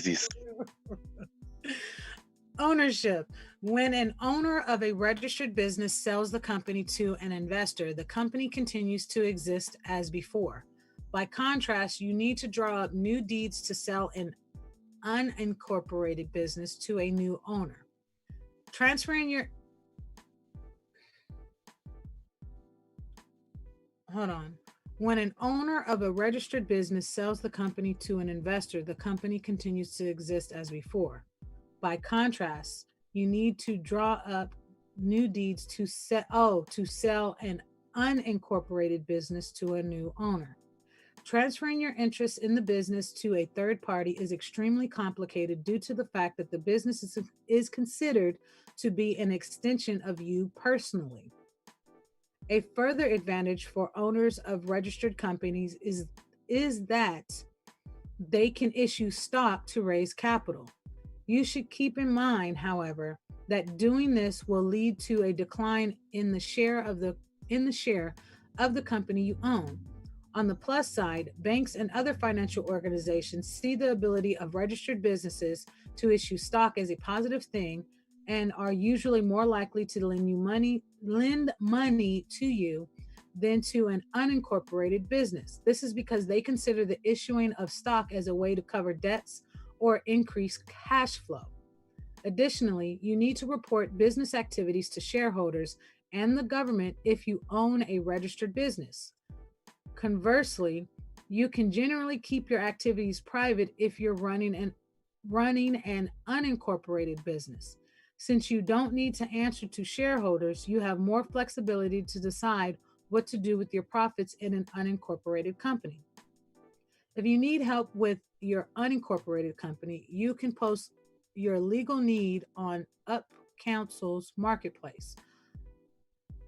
crazies. Ownership. When an owner of a registered business sells the company to an investor, the company continues to exist as before. By contrast, you need to draw up new deeds to sell an unincorporated business to a new owner. Transferring your hold on. When an owner of a registered business sells the company to an investor, the company continues to exist as before. By contrast, you need to draw up new deeds to sell an unincorporated business to a new owner. Transferring your interest in the business to a third party is extremely complicated due to the fact that the business is considered to be an extension of you personally. A further advantage for owners of registered companies is that they can issue stock to raise capital. You should keep in mind, however, that doing this will lead to a decline in the share of the company you own. On the plus side, banks and other financial organizations see the ability of registered businesses to issue stock as a positive thing and are usually more likely to lend money to you than to an unincorporated business. This is because they consider the issuing of stock as a way to cover debts or increase cash flow. Additionally, you need to report business activities to shareholders and the government if you own a registered business. Conversely, you can generally keep your activities private if you're running an unincorporated business. Since you don't need to answer to shareholders, you have more flexibility to decide what to do with your profits in an unincorporated company. If you need help with your unincorporated company, you can post your legal need on Up Counsel's marketplace.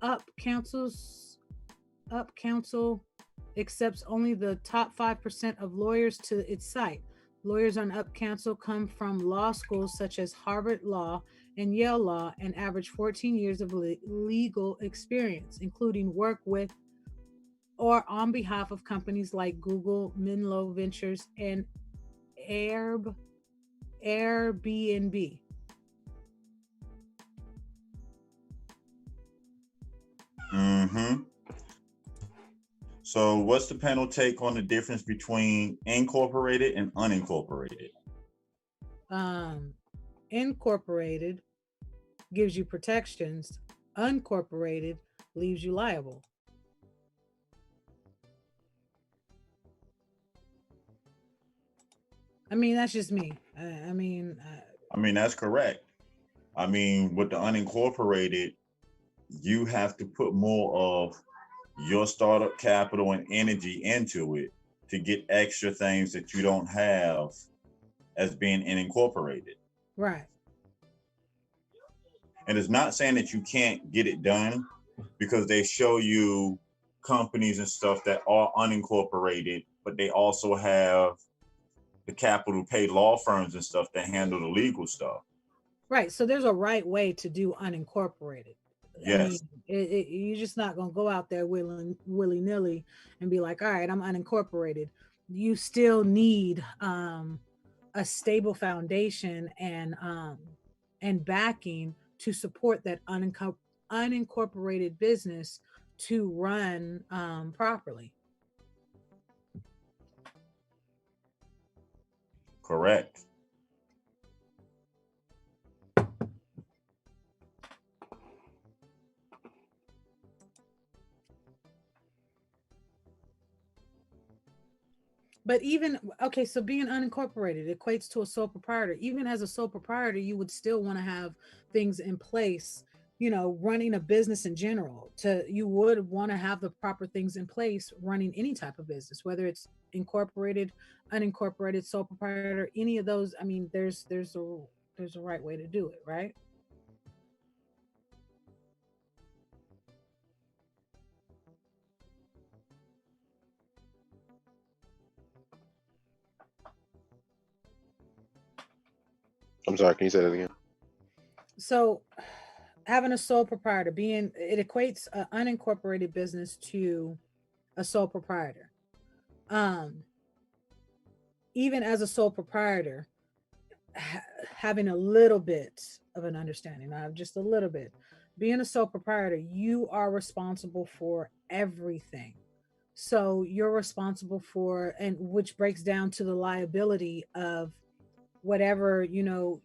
Up Counsel accepts only the top 5% of lawyers to its site. Lawyers on Up Counsel come from law schools such as Harvard Law and Yale Law and average 14 years of legal experience, including work with or on behalf of companies like Google, Menlo Ventures, and Airbnb. Mm-hmm. So what's the panel take on the difference between incorporated and unincorporated? Incorporated gives you protections. Uncorporated leaves you liable. I mean, that's just me. I mean, that's correct. I mean, with the unincorporated, you have to put more of your startup capital and energy into it to get extra things that you don't have as being unincorporated. Right. And it's not saying that you can't get it done, because they show you companies and stuff that are unincorporated, but they also have the capital paid law firms and stuff that handle the legal stuff. Right. So there's a right way to do unincorporated. Yes. I mean, you're just not going to go out there willy-nilly and be like, all right, I'm unincorporated. You still need a stable foundation and backing to support that unincorporated business to run properly. Correct. But even, okay, so being unincorporated equates to a sole proprietor. Even as a sole proprietor, you would still want to have things in place, running a business in general. You would want to have the proper things in place running any type of business, whether it's incorporated, unincorporated, sole proprietor, any of those. I mean, there's a right way to do it, right? I'm sorry, can you say that again? So having a sole proprietor, it equates an unincorporated business to a sole proprietor. Even as a sole proprietor, having a little bit of an understanding, just a little bit. Being a sole proprietor, you are responsible for everything. So you're responsible for, and which breaks down to the liability of whatever your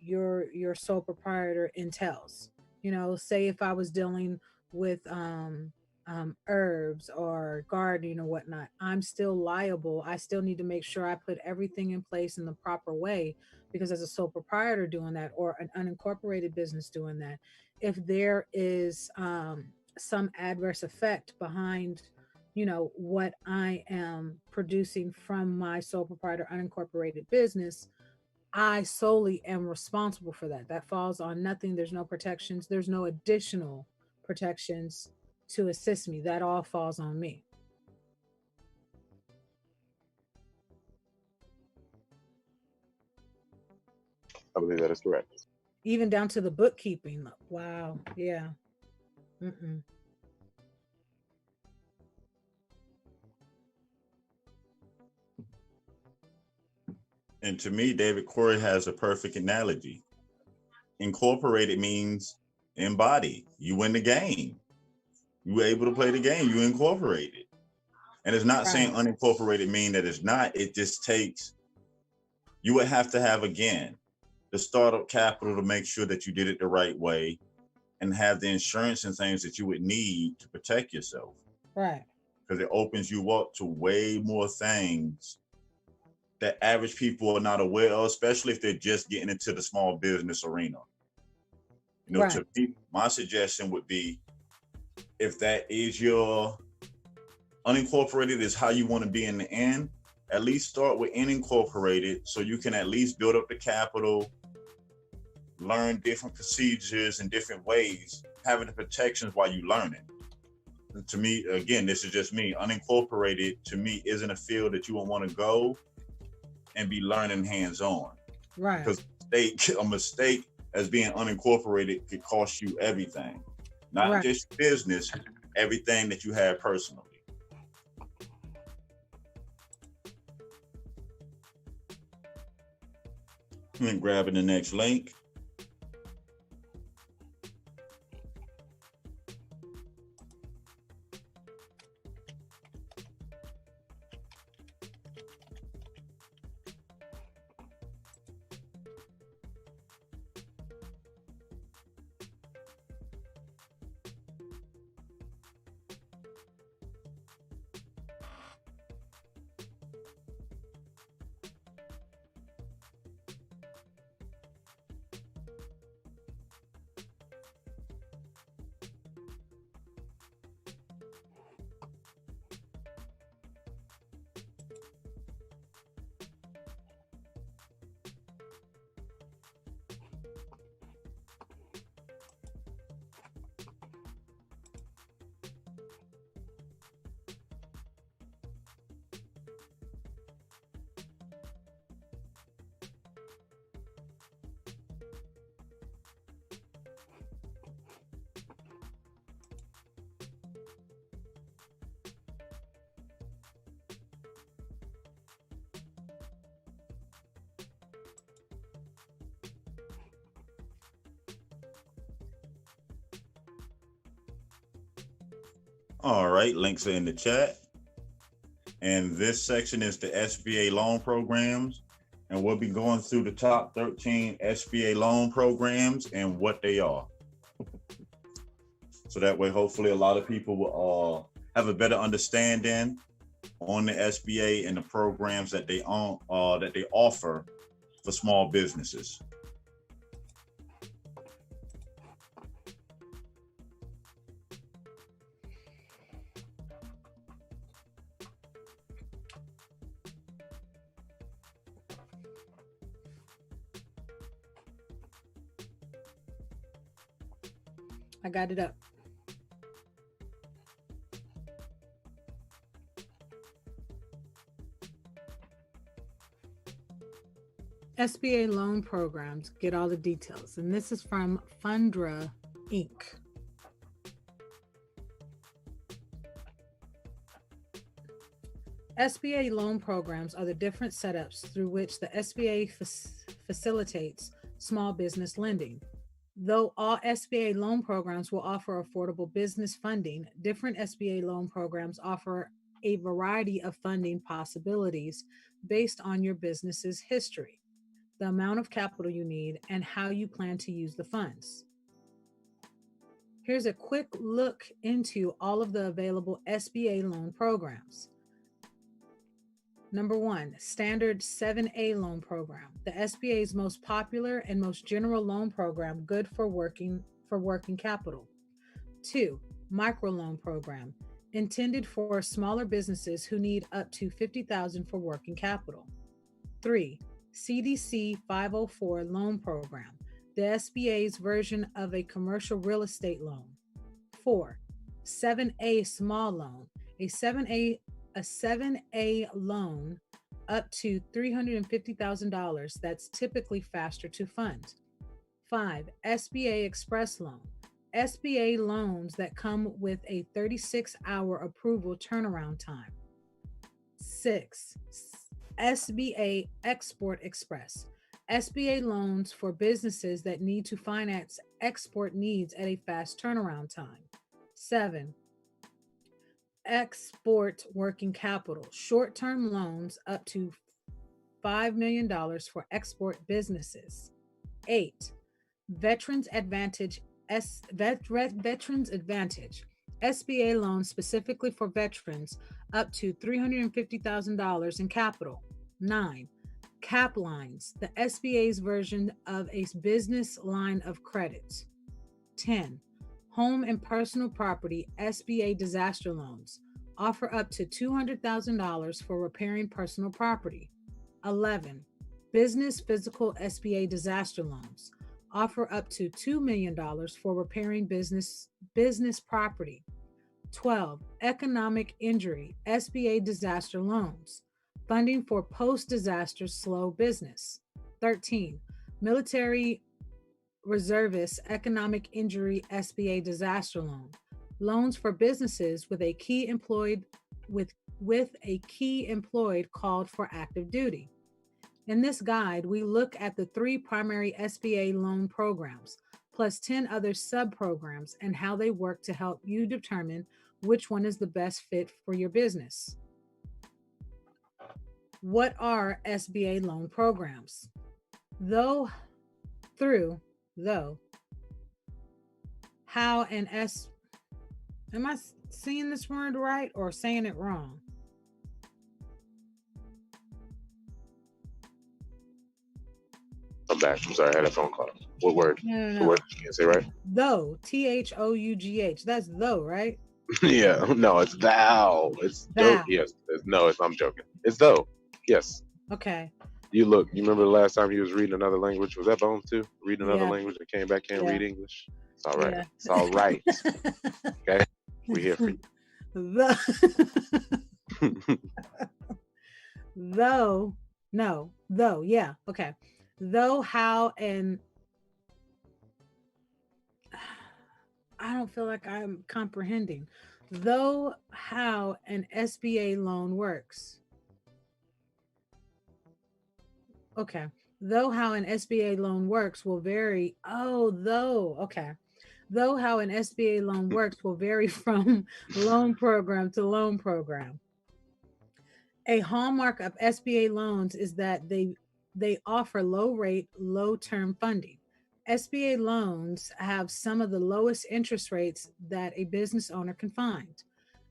sole proprietor entails. Say if I was dealing with herbs or gardening or whatnot, I'm still liable. I still need to make sure I put everything in place in the proper way, because as a sole proprietor doing that, or an unincorporated business doing that, if there is some adverse effect behind what I am producing from my sole proprietor unincorporated business, I solely am responsible for that. That falls on nothing. There's no protections. There's no additional protections to assist me. That all falls on me. I believe that is correct. Even down to the bookkeeping. Wow. Yeah. Mm-mm. And to me, David Corey has a perfect analogy. Incorporated means embody. You win the game. You were able to play the game. You incorporated. And it's not saying Right. unincorporated mean that it's not. It just takes, you would have to have, again, the startup capital to make sure that you did it the right way, and have the insurance and things that you would need to protect yourself. Right. Because it opens you up to way more things that average people are not aware of, especially if they're just getting into the small business arena. Right. To me, my suggestion would be, if that is your unincorporated is how you want to be in the end, at least start with unincorporated so you can at least build up the capital, learn different procedures and different ways, having the protections while you learn it. And to me, again, this is just me, unincorporated to me isn't a field that you would want to go and be learning hands-on. Right. Because a mistake as being unincorporated could cost you everything. Not Right. just business, everything that you have personally. And grabbing the next link. All right, links are in the chat. And this section is the SBA loan programs. And we'll be going through the top 13 SBA loan programs and what they are. So that way, hopefully, a lot of people will have a better understanding on the SBA and the programs that they offer for small businesses. I got it up. SBA loan programs, get all the details. And this is from Fundra Inc. SBA loan programs are the different setups through which the SBA facilitates small business lending. Though all SBA loan programs will offer affordable business funding, different SBA loan programs offer a variety of funding possibilities based on your business's history, the amount of capital you need, and how you plan to use the funds. Here's a quick look into all of the available SBA loan programs. Number one, Standard 7A Loan Program, the SBA's most popular and most general loan program, good for working capital. 2, Microloan Program, intended for smaller businesses who need up to $50,000 for working capital. 3, CDC 504 Loan Program, the SBA's version of a commercial real estate loan. 4, 7A Small Loan, a 7A loan up to $350,000 that's typically faster to fund. 5, SBA Express Loan, SBA loans that come with a 36-hour approval turnaround time. 6, SBA Export Express, SBA loans for businesses that need to finance export needs at a fast turnaround time. 7, Export Working Capital, short-term loans up to $5 million for export businesses. 8, Veterans Advantage, Veterans Advantage, SBA loans specifically for veterans up to $350,000 in capital. 9, Cap Lines, the SBA's version of a business line of credit. 10, Home and Personal Property SBA Disaster Loans, offer up to $200,000 for repairing personal property. 11, Business Physical SBA Disaster Loans, offer up to $2 million for repairing business property. 12, Economic Injury SBA Disaster Loans, funding for post-disaster slow business. 13, Military Reservist Economic Injury SBA Disaster Loan, loans for businesses with a key employed called for active duty. In this guide, we look at the 3 primary SBA loan programs, plus 10 other sub-programs and how they work to help you determine which one is the best fit for your business. What are SBA loan programs? How and am I seeing this word right or saying it wrong? I'm back. I'm sorry, I had a phone call. What word? No. What word did you say, right? Though, THOUGH. That's though, right? Yeah, no, it's thou. It's Thou. dope. Yes. I'm joking. It's though. Yes. Okay. You remember the last time you was reading another language? Was that Bones too? Reading another language and came back, can't read English? It's all right. Yeah. It's all right. Okay? We're here for you. Okay. Though, how, and I don't feel like I'm comprehending. Though, how an SBA loan works. Okay. Though how an SBA loan works will vary. Okay. Though how an SBA loan works will vary from loan program to loan program. A hallmark of SBA loans is that they offer low rate, low term funding. SBA loans have some of the lowest interest rates that a business owner can find,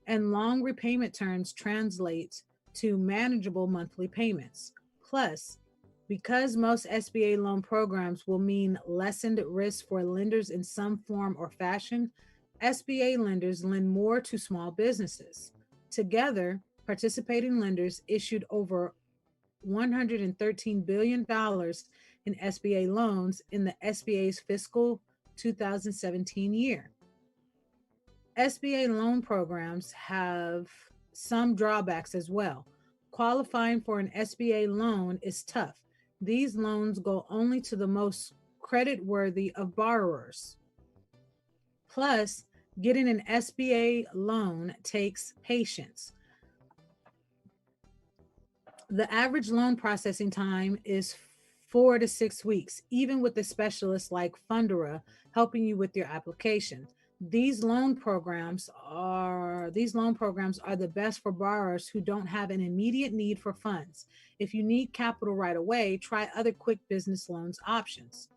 and long repayment terms translate to manageable monthly payments. Plus, because most SBA loan programs will mean lessened risk for lenders in some form or fashion, SBA lenders lend more to small businesses. Together, participating lenders issued over $113 billion in SBA loans in the SBA's fiscal 2017 year. SBA loan programs have some drawbacks as well. Qualifying for an SBA loan is tough. These loans go only to the most creditworthy of borrowers. Plus, getting an SBA loan takes patience. The average loan processing time is 4 to 6 weeks, even with a specialist like Fundera helping you with your application. These loan programs are the best for borrowers who don't have an immediate need for funds. If you need capital right away, try other quick business loans options.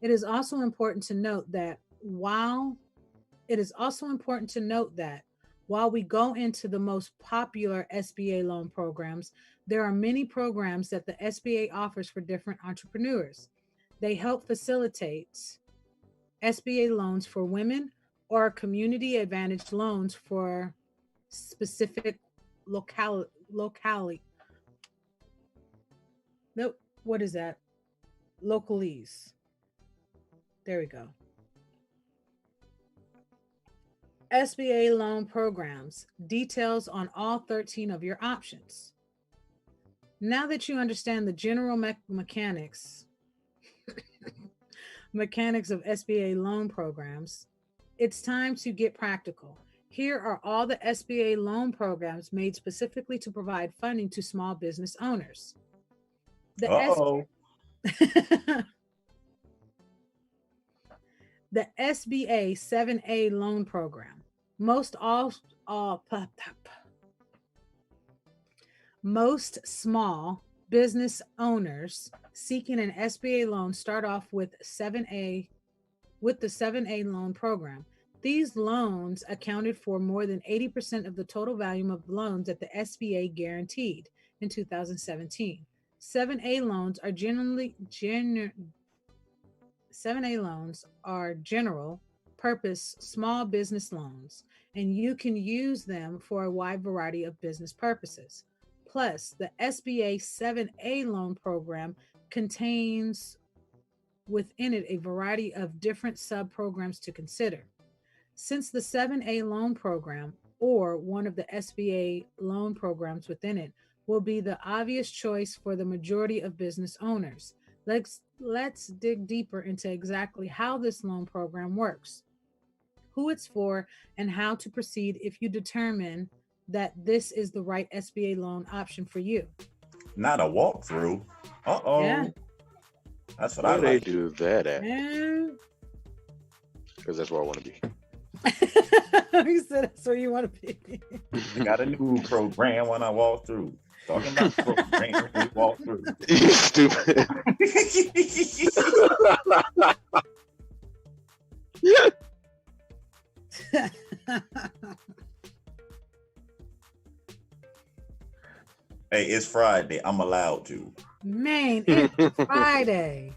It is also important to note that while we go into the most popular SBA loan programs, there are many programs that the SBA offers for different entrepreneurs. They help facilitate SBA loans for women or community advantage loans for specific locality. Nope. What is that? Localese. There we go. SBA loan programs, details on all 13 of your options. Now that you understand the general mechanics of SBA loan programs, it's time to get practical. Here are all the SBA loan programs made specifically to provide funding to small business owners. The SBA 7A loan program. Most small business owners seeking an SBA loan start off with the 7A loan program. These loans accounted for more than 80% of the total volume of loans that the SBA guaranteed in 2017. 7A loans are general purpose small business loans, and you can use them for a wide variety of business purposes. Plus, the SBA 7A loan program contains within it a variety of different sub-programs to consider. Since the 7A loan program, or one of the SBA loan programs within it, will be the obvious choice for the majority of business owners, let's dig deeper into exactly how this loan program works, who it's for, and how to proceed if you determine that this is the right SBA loan option for you. Not a walkthrough. Yeah. That's what I like. They do that at? Because that's where I want to be. You said that's where you want to be. I got a new program when I walk through. Talking about the program when we walk through. You stupid. Hey, it's Friday. I'm allowed to. Man, it's Friday.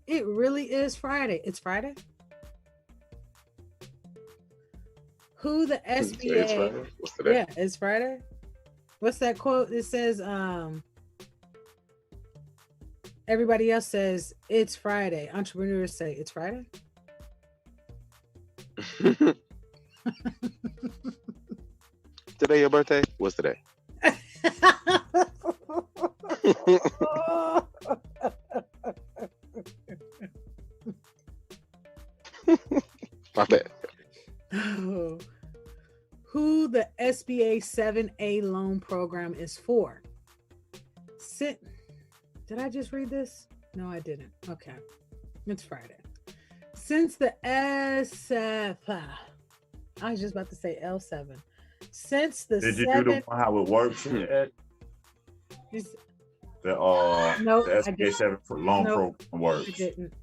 It really is Friday. It's Friday? Who the SBA? What's today? Yeah, it's Friday. What's that quote? It says, everybody else says it's Friday. Entrepreneurs say it's Friday. Today your birthday? What's today? My bad. Who the SBA 7A loan program is for? Did I just read this? No, I didn't. Okay. It's Friday. Since the I was just about to say L7. Since the Did you do the one how it works yet? The SBA 7 for loan program works. I didn't.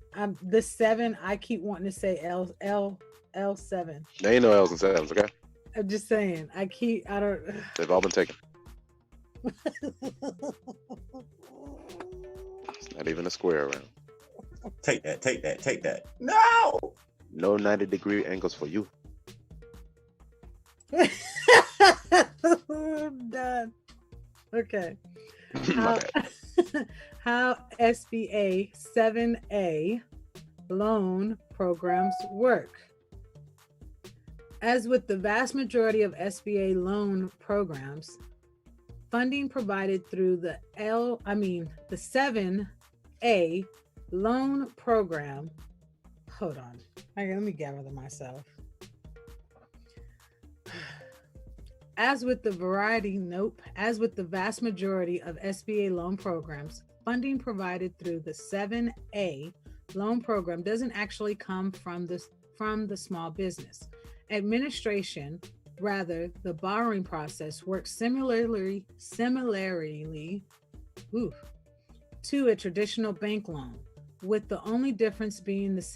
The 7, I keep wanting to say L7. There ain't no L's and 7s, okay? I'm just saying. I don't. They've all been taken. It's not even a square around. Take that. No! No 90-degree angles for you. I'm done. Okay. My bad. How SBA 7A loan programs work. As with the vast majority of SBA loan programs, funding provided through the 7A loan program. Hold on. Let me gather myself. As with the vast majority of SBA loan programs, funding provided through the 7A loan program doesn't actually come from the small business. Administration, rather, the borrowing process works similarly to a traditional bank loan, with the only difference being that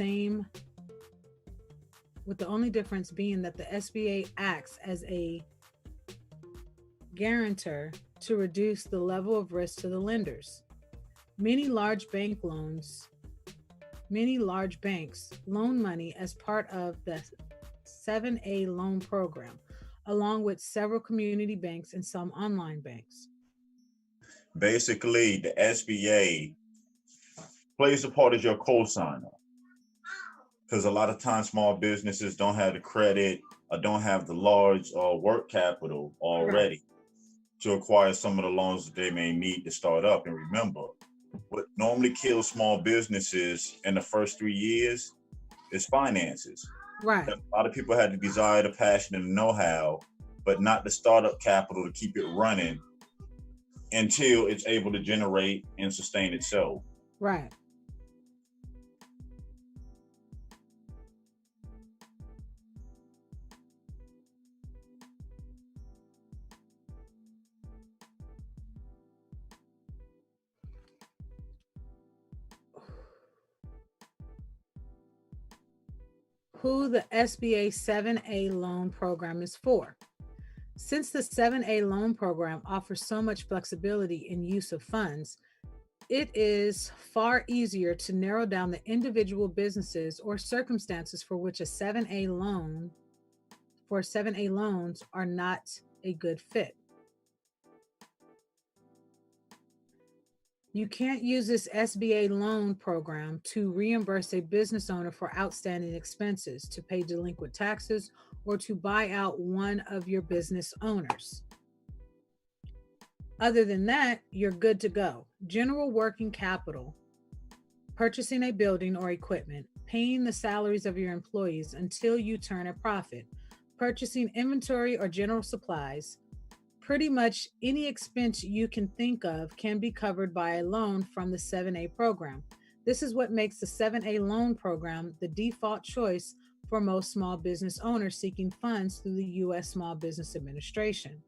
the SBA acts as a guarantor to reduce the level of risk to the lenders. Many large banks loan money as part of the 7A loan program, along with several community banks and some online banks. Basically, the SBA plays a part as your co-signer, because a lot of times small businesses don't have the credit or don't have the large work capital already to acquire some of the loans that they may need to start up. And remember, what normally kills small businesses in the first 3 years is finances. Right. A lot of people have the desire, the passion, and the know-how, but not the startup capital to keep it running until it's able to generate and sustain itself. Right. Who the SBA 7A loan program is for. Since the 7A loan program offers so much flexibility in use of funds, it is far easier to narrow down the individual businesses or circumstances for which a 7A loans are not a good fit. You can't use this SBA loan program to reimburse a business owner for outstanding expenses, to pay delinquent taxes, or to buy out one of your business owners. Other than that, you're good to go. General working capital, purchasing a building or equipment, paying the salaries of your employees until you turn a profit, purchasing inventory or general supplies. Pretty much any expense you can think of can be covered by a loan from the 7A program. This is what makes the 7A loan program the default choice for most small business owners seeking funds through the U.S. Small Business Administration.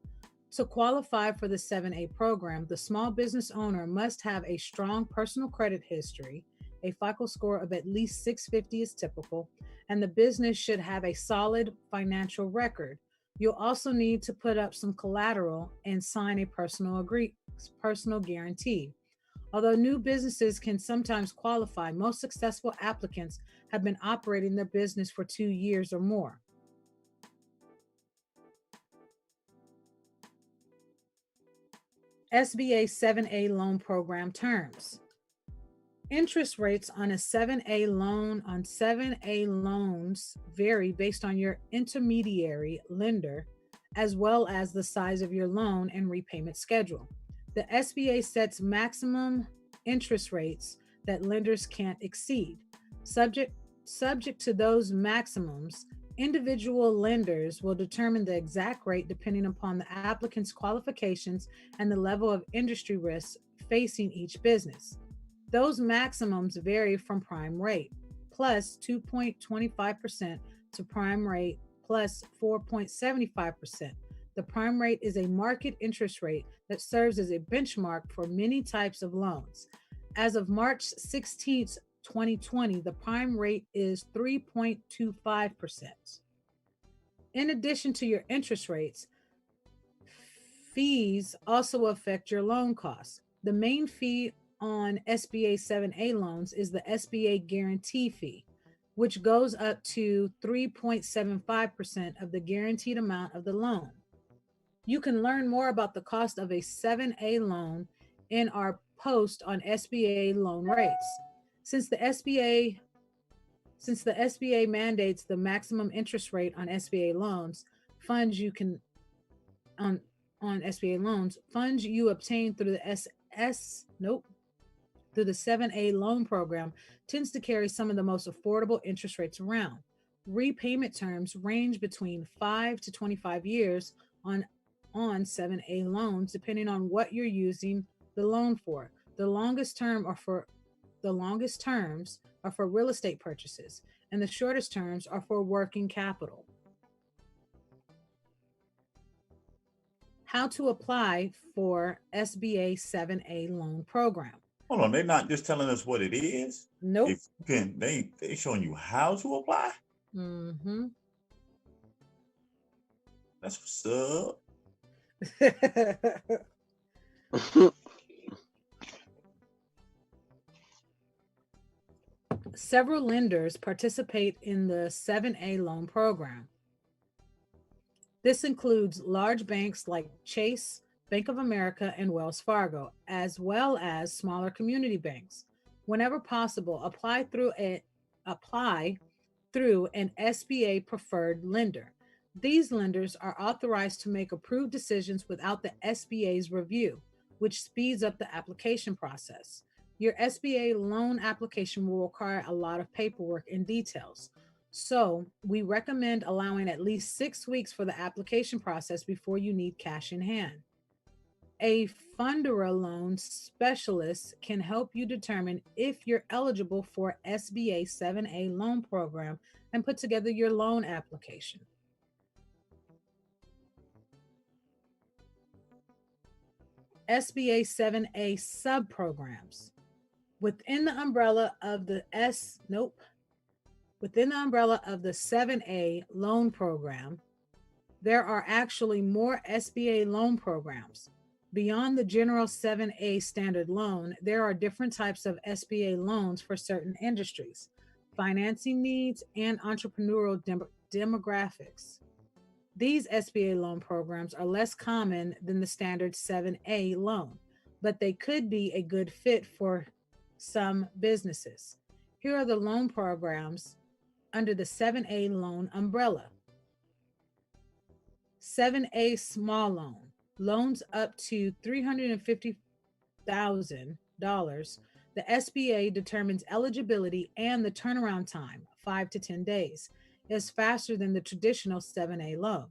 To qualify for the 7A program, the small business owner must have a strong personal credit history, a FICO score of at least 650 is typical, and the business should have a solid financial record. You'll also need to put up some collateral and sign a personal guarantee. Although new businesses can sometimes qualify, most successful applicants have been operating their business for 2 years or more. SBA 7A loan program terms. Interest rates on a 7A loans vary based on your intermediary lender, as well as the size of your loan and repayment schedule. The SBA sets maximum interest rates that lenders can't exceed. Subject to those maximums, individual lenders will determine the exact rate depending upon the applicant's qualifications and the level of industry risks facing each business. Those maximums vary from prime rate plus 2.25% to prime rate plus 4.75%. The prime rate is a market interest rate that serves as a benchmark for many types of loans. As of March 16, 2020, the prime rate is 3.25%. In addition to your interest rates, fees also affect your loan costs. The main fee on SBA 7A loans is the SBA guarantee fee, which goes up to 3.75% of the guaranteed amount of the loan. You can learn more about the cost of a 7A loan in our post on SBA loan rates. Since the SBA mandates the maximum interest rate on SBA loans, funds you obtain through the through the 7A loan program tends to carry some of the most affordable interest rates around. Repayment terms range between 5 to 25 years on 7A loans, depending on what you're using the loan for. The longest terms are for real estate purchases, and the shortest terms are for working capital. How to apply for SBA 7A loan program. Hold on, they're not just telling us what it is. Nope. If you can, they showing you how to apply. Mm-hmm. That's what's up. Several lenders participate in the 7A loan program. This includes large banks like Chase, Bank of America, and Wells Fargo, as well as smaller community banks. Whenever possible, apply through an SBA preferred lender. These lenders are authorized to make approved decisions without the SBA's review, which speeds up the application process. Your SBA loan application will require a lot of paperwork and details. So, we recommend allowing at least 6 weeks for the application process before you need cash in hand. A Fundera loan specialist can help you determine if you're eligible for SBA 7A loan program and put together your loan application. SBA 7A sub-programs. Within the umbrella of the 7A loan program, there are actually more SBA loan programs. Beyond the general 7A standard loan, there are different types of SBA loans for certain industries, financing needs, and entrepreneurial demographics. These SBA loan programs are less common than the standard 7A loan, but they could be a good fit for some businesses. Here are the loan programs under the 7A loan umbrella. 7A small loan, loans up to $350,000. The SBA determines eligibility and the turnaround time, 5 to 10 days, is faster than the traditional 7A loan.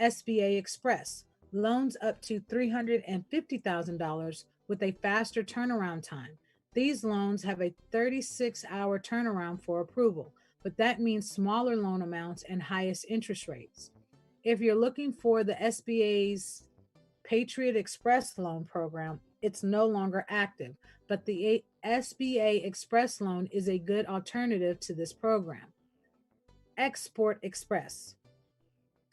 SBA Express, loans up to $350,000 with a faster turnaround time. These loans have a 36-hour turnaround for approval, but that means smaller loan amounts and highest interest rates. If you're looking for the SBA's Patriot Express loan program, it's no longer active, but the SBA Express loan is a good alternative to this program. Export Express.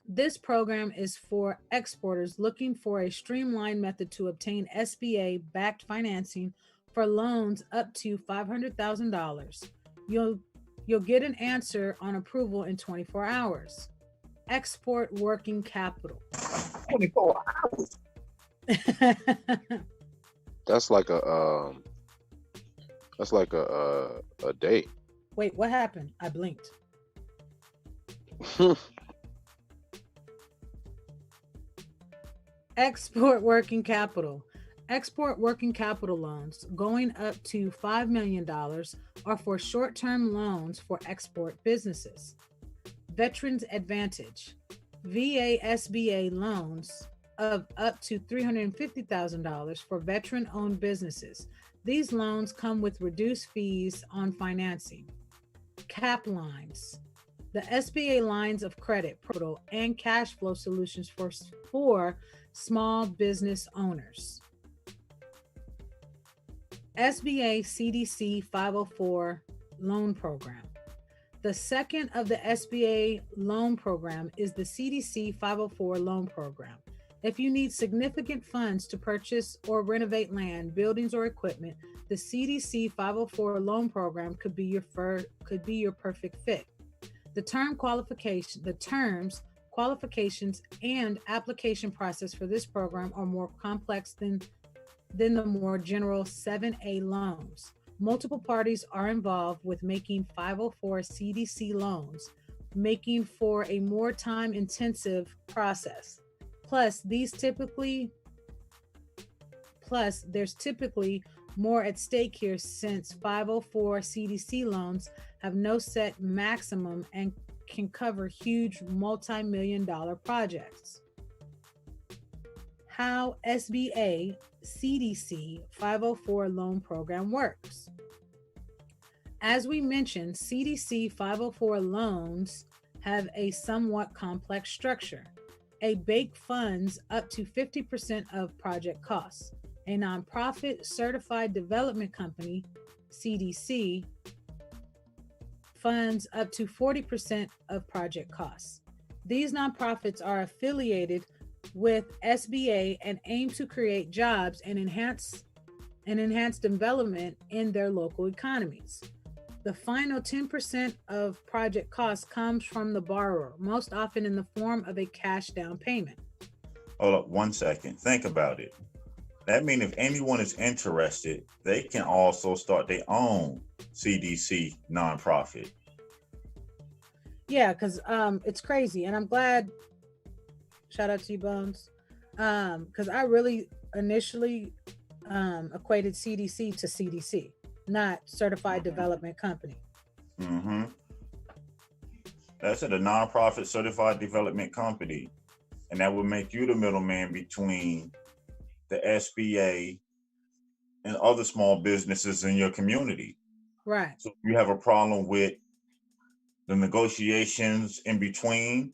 This program is for exporters looking for a streamlined method to obtain SBA-backed financing for loans up to $500,000. You'll get an answer on approval in 24 hours. Export working capital. 24 hours. That's like a day. Wait, what happened? I blinked. Export working capital. Export working capital loans going up to $5 million are for short-term loans for export businesses. Veterans Advantage. VA SBA loans of up to $350,000 for veteran-owned businesses. These loans come with reduced fees on financing. Cap lines. The SBA lines of credit portal and cash flow solutions for small business owners. SBA CDC 504 loan program. The second of the SBA loan program is the CDC 504 loan program. If you need significant funds to purchase or renovate land, buildings, or equipment, the CDC 504 loan program could be your perfect fit. The terms, qualifications, and application process for this program are more complex than the more general 7A loans. Multiple parties are involved with making 504 CDC loans, making for a more time-intensive process. Plus, there's typically more at stake here since 504 CDC loans have no set maximum and can cover huge multi-million-dollar projects. how SBA CDC 504 loan program works. As we mentioned, CDC 504 loans have a somewhat complex structure. A bank funds up to 50% of project costs. A nonprofit certified development company, CDC, funds up to 40% of project costs. These nonprofits are affiliated with SBA and aim to create jobs and enhance development in their local economies. The final 10% of project costs comes from the borrower, most often in the form of a cash down payment. Hold up 1 second. Think about it. That means if anyone is interested, they can also start their own CDC nonprofit. Yeah, because it's crazy. And I'm glad, shout out to you, Bones, because I really initially equated CDC to CDC, not Certified Development Company. Mm-hmm. That's it, a nonprofit certified development company. And that would make you the middleman between the SBA and other small businesses in your community. Right. So if you have a problem with the negotiations in between,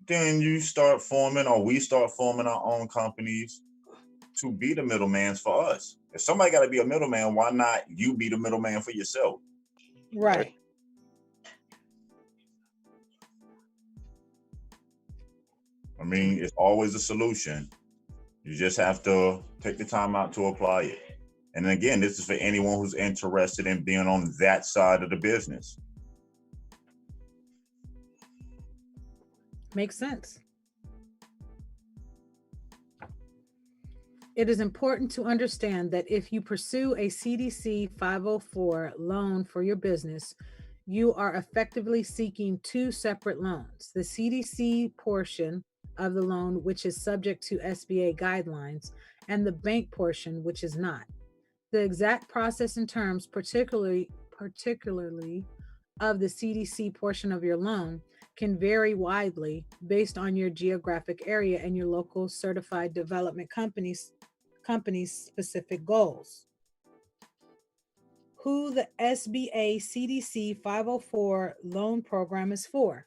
then we start forming our own companies to be the middleman for us. If somebody got to be a middleman, why not you be the middleman for yourself? Right. I mean, it's always a solution. You just have to take the time out to apply it. And again, this is for anyone who's interested in being on that side of the business. Makes sense. It is important to understand that if you pursue a CDC 504 loan for your business, you are effectively seeking two separate loans. The CDC portion of the loan, which is subject to SBA guidelines, and the bank portion, which is not. The exact process and terms, particularly of the CDC portion of your loan, can vary widely based on your geographic area and your local certified development company's specific goals. Who the SBA CDC 504 loan program is for.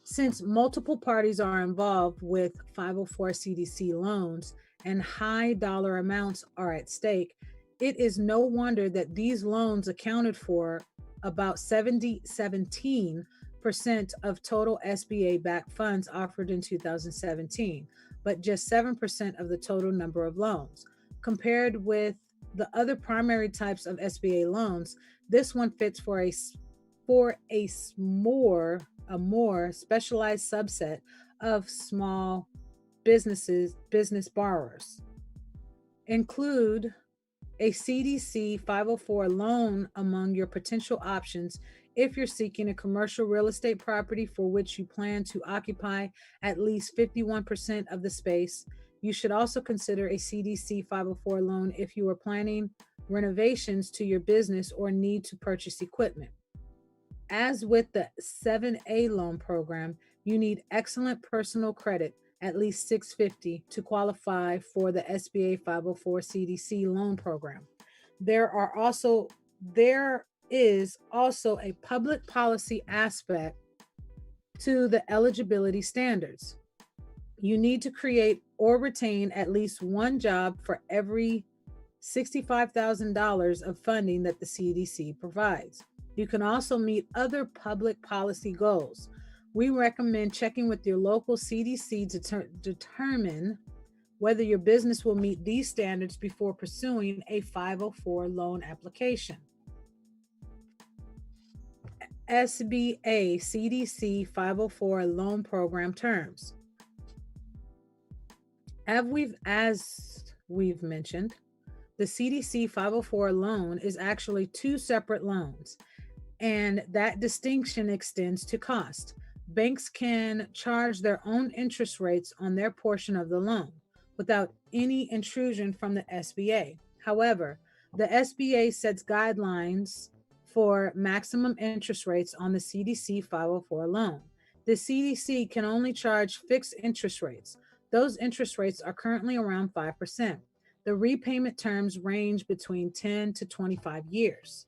Since multiple parties are involved with 504 CDC loans and high dollar amounts are at stake, it is no wonder that these loans accounted for about 17% of total SBA-backed funds offered in 2017, but just 7% of the total number of loans. Compared with the other primary types of SBA loans, this one fits for a more specialized subset of small business borrowers. Include a CDC 504 loan among your potential options if you're seeking a commercial real estate property for which you plan to occupy at least 51% of the space. You should also consider a CDC 504 loan if you are planning renovations to your business or need to purchase equipment. As with the 7A loan program, you need excellent personal credit, at least 650, to qualify for the SBA 504 CDC loan program. There is also a public policy aspect to the eligibility standards. You need to create or retain at least one job for every $65,000 of funding that the CDC provides. You can also meet other public policy goals. We recommend checking with your local CDC to determine whether your business will meet these standards before pursuing a 504 loan application. SBA CDC 504 loan program terms. As we've mentioned, the CDC 504 loan is actually two separate loans, and that distinction extends to cost. Banks can charge their own interest rates on their portion of the loan without any intrusion from the SBA. However, the SBA sets guidelines for maximum interest rates on the CDC 504 loan. The CDC can only charge fixed interest rates. Those interest rates are currently around 5%. The repayment terms range between 10 to 25 years.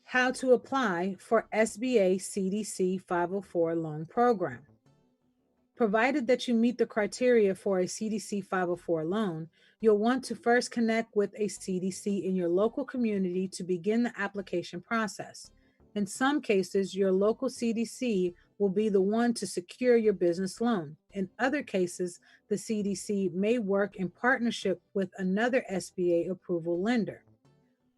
How to apply for SBA CDC 504 loan program. Provided that you meet the criteria for a CDC 504 loan, you'll want to first connect with a CDC in your local community to begin the application process. In some cases, your local CDC will be the one to secure your business loan. In other cases, the CDC may work in partnership with another SBA approval lender.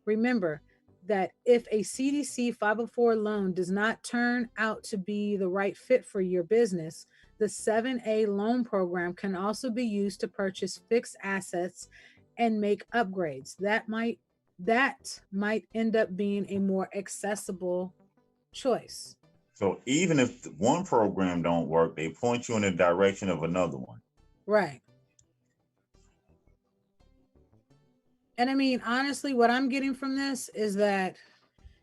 Remember that if a CDC 504 loan does not turn out to be the right fit for your business, the 7A loan program can also be used to purchase fixed assets and make upgrades. That might end up being a more accessible choice. So even if one program don't work, they point you in the direction of another one. Right. And I mean, honestly, what I'm getting from this is that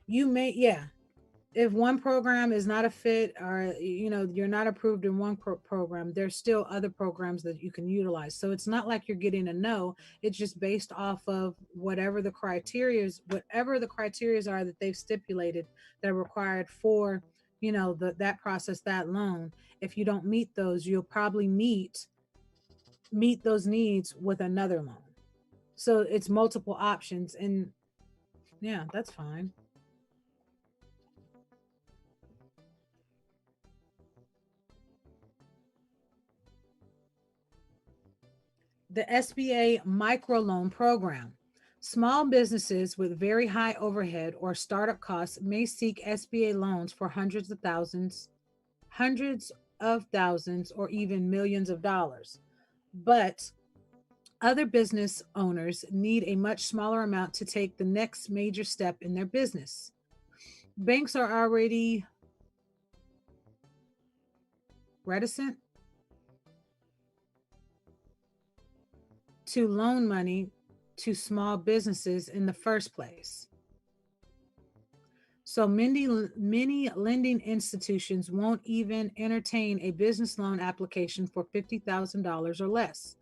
if one program is not a fit, or you're not approved in one program, there's still other programs that you can utilize. So it's not like you're getting a no. It's just based off of whatever the criteria are that they've stipulated that are required for that process, that loan. If you don't meet those, you'll probably meet those needs with another loan. So it's multiple options, and yeah, that's fine. The SBA microloan program. Small businesses with very high overhead or startup costs may seek SBA loans for hundreds of thousands, or even millions of dollars. But other business owners need a much smaller amount to take the next major step in their business. Banks are already reticent to loan money to small businesses in the first place. So many lending institutions won't even entertain a business loan application for $50,000 or less.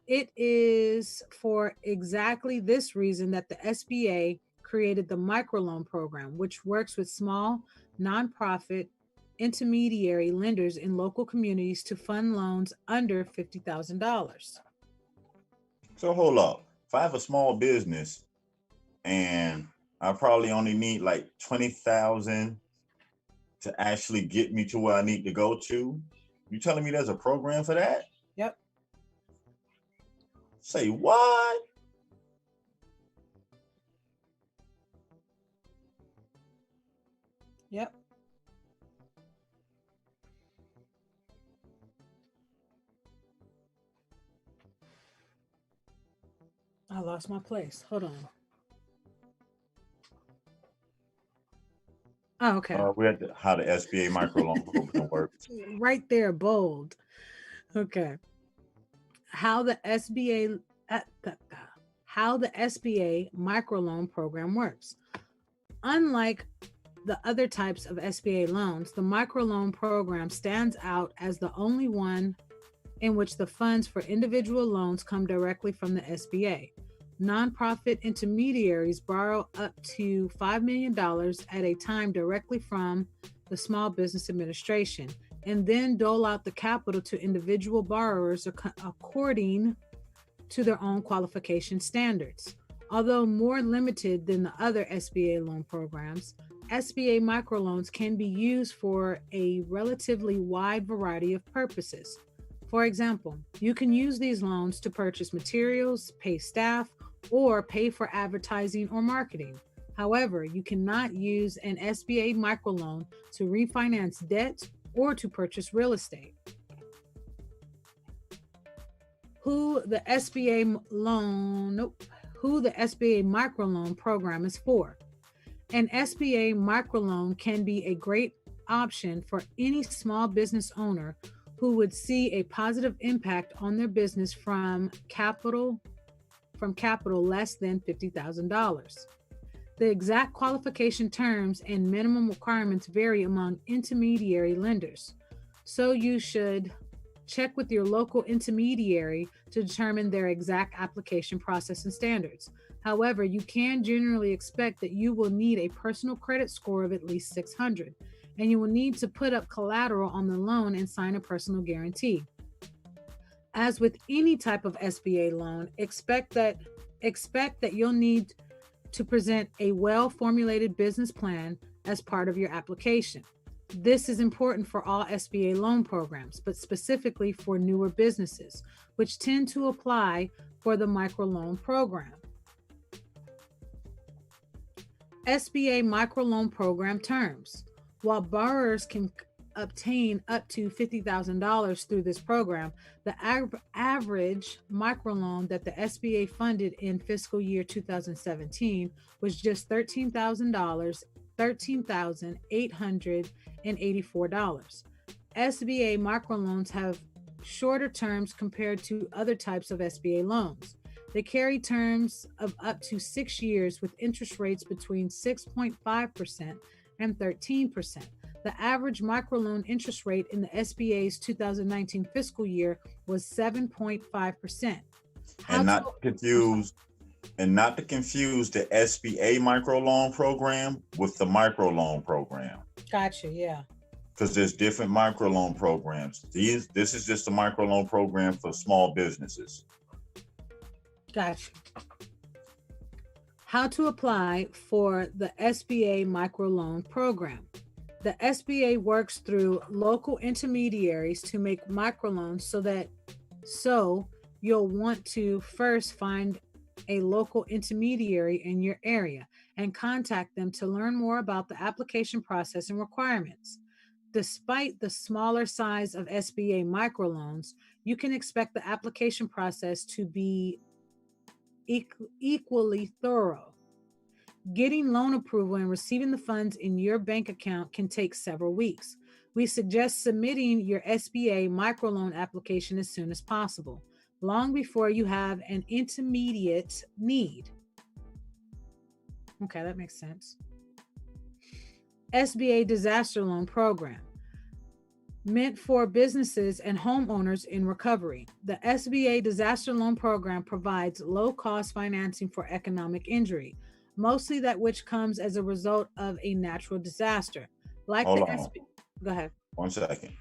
It is for exactly this reason that the SBA created the microloan program, which works with small, nonprofit, intermediary lenders in local communities to fund loans under $50,000. So hold up. If I have a small business and I probably only need like 20,000 to actually get me to where I need to go to, you telling me there's a program for that? Yep. Say what? Yep. I lost my place. Hold on. Oh, okay. We had how the SBA microloan program works. Right there, bold. Okay. How the SBA microloan program works. Unlike the other types of SBA loans, the microloan program stands out as the only one in which the funds for individual loans come directly from the SBA. Nonprofit intermediaries borrow up to $5 million at a time directly from the Small Business Administration, and then dole out the capital to individual borrowers according to their own qualification standards. Although more limited than the other SBA loan programs, SBA microloans can be used for a relatively wide variety of purposes. For example, you can use these loans to purchase materials, pay staff, or pay for advertising or marketing. However, you cannot use an SBA microloan to refinance debt or to purchase real estate. Who the SBA microloan program is for. An SBA microloan can be a great option for any small business owner who would see a positive impact on their business from capital less than $50,000. The exact qualification terms and minimum requirements vary among intermediary lenders. So you should check with your local intermediary to determine their exact application process and standards. However, you can generally expect that you will need a personal credit score of at least 600, and you will need to put up collateral on the loan and sign a personal guarantee. As with any type of SBA loan, expect that you'll need to present a well-formulated business plan as part of your application. This is important for all SBA loan programs, but specifically for newer businesses, which tend to apply for the microloan program. SBA microloan program terms. While borrowers can obtain up to $50,000 through this program, the average microloan that the SBA funded in fiscal year 2017 was just $13,884. SBA microloans have shorter terms compared to other types of SBA loans. They carry terms of up to 6 years with interest rates between 6.5% and 13%. The average microloan interest rate in the SBA's 2019 fiscal year was 7.5%. And not to confuse the SBA microloan program with the microloan program. Gotcha, yeah. Because there's different microloan programs. This is just a microloan program for small businesses. Gotcha. How to apply for the SBA microloan program. The SBA works through local intermediaries to make microloans so you'll want to first find a local intermediary in your area and contact them to learn more about the application process and requirements. Despite the smaller size of SBA microloans, you can expect the application process to be equally thorough. Getting loan approval and receiving the funds in your bank account can take several weeks. We suggest submitting your SBA microloan application as soon as possible, long before you have an intermediate need. Okay, that makes sense. SBA Disaster Loan Program. Meant for businesses and homeowners in recovery. The SBA Disaster Loan Program provides low-cost financing for economic injury, mostly that which comes as a result of a natural disaster. Like Hold the on. SBA. Go ahead. 1 second.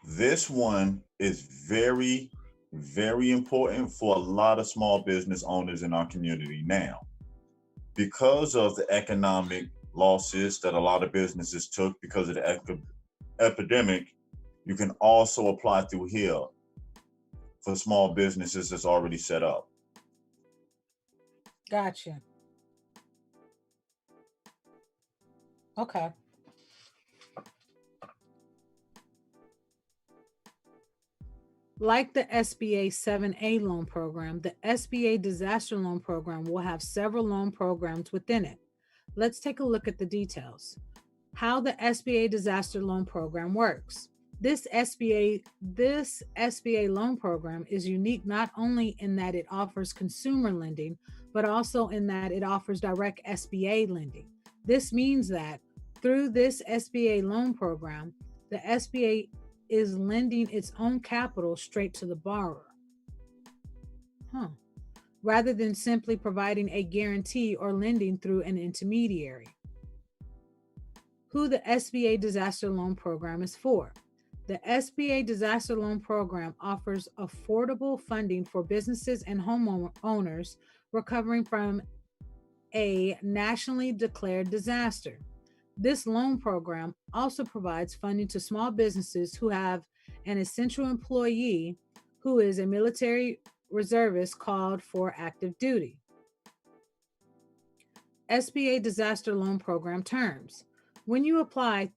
This one is very, very important for a lot of small business owners in our community now. Because of the economic losses that a lot of businesses took because of the epidemic, you can also apply through here for small businesses that's already set up. Gotcha. Okay. Like the SBA 7A loan program, the SBA Disaster Loan Program will have several loan programs within it. Let's take a look at the details. How the SBA Disaster Loan Program works. This SBA loan program is unique not only in that it offers consumer lending, but also in that it offers direct SBA lending. This means that through this SBA loan program, the SBA is lending its own capital straight to the borrower, rather than simply providing a guarantee or lending through an intermediary. Who the SBA Disaster Loan Program is for. The SBA Disaster Loan Program offers affordable funding for businesses and homeowners recovering from a nationally declared disaster. This loan program also provides funding to small businesses who have an essential employee who is a military reservist called for active duty. SBA Disaster Loan Program terms. When you apply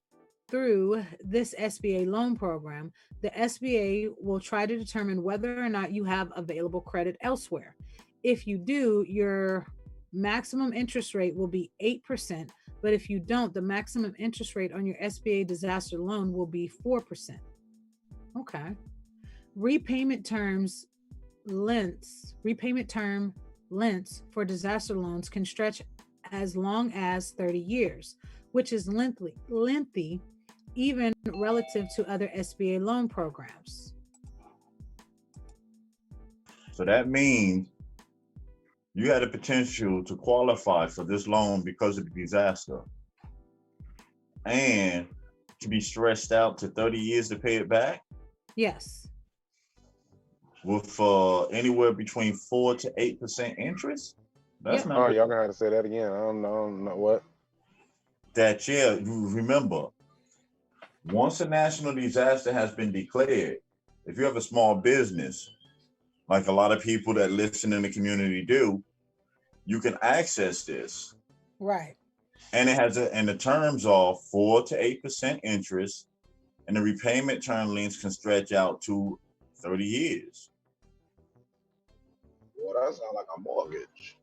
through this SBA loan program, the SBA will try to determine whether or not you have available credit elsewhere. If you do, your maximum interest rate will be 8%, but if you don't, the maximum interest rate on your SBA disaster loan will be 4%. Okay. Repayment term lengths for disaster loans can stretch as long as 30 years, which is lengthy even relative to other SBA loan programs. So that means you had the potential to qualify for this loan because of the disaster and to be stretched out to 30 years to pay it back? Yes. With anywhere between 4 to 8% interest? That's not. Oh, y'all gonna have to say that again. I don't know what. That, yeah, you remember, once a national disaster has been declared, if you have a small business, like a lot of people that listen in the community do, you can access this. Right. And it has and the terms are 4 to 8% interest, and the repayment term lengths can stretch out to 30 years. Well, that sounds like a mortgage.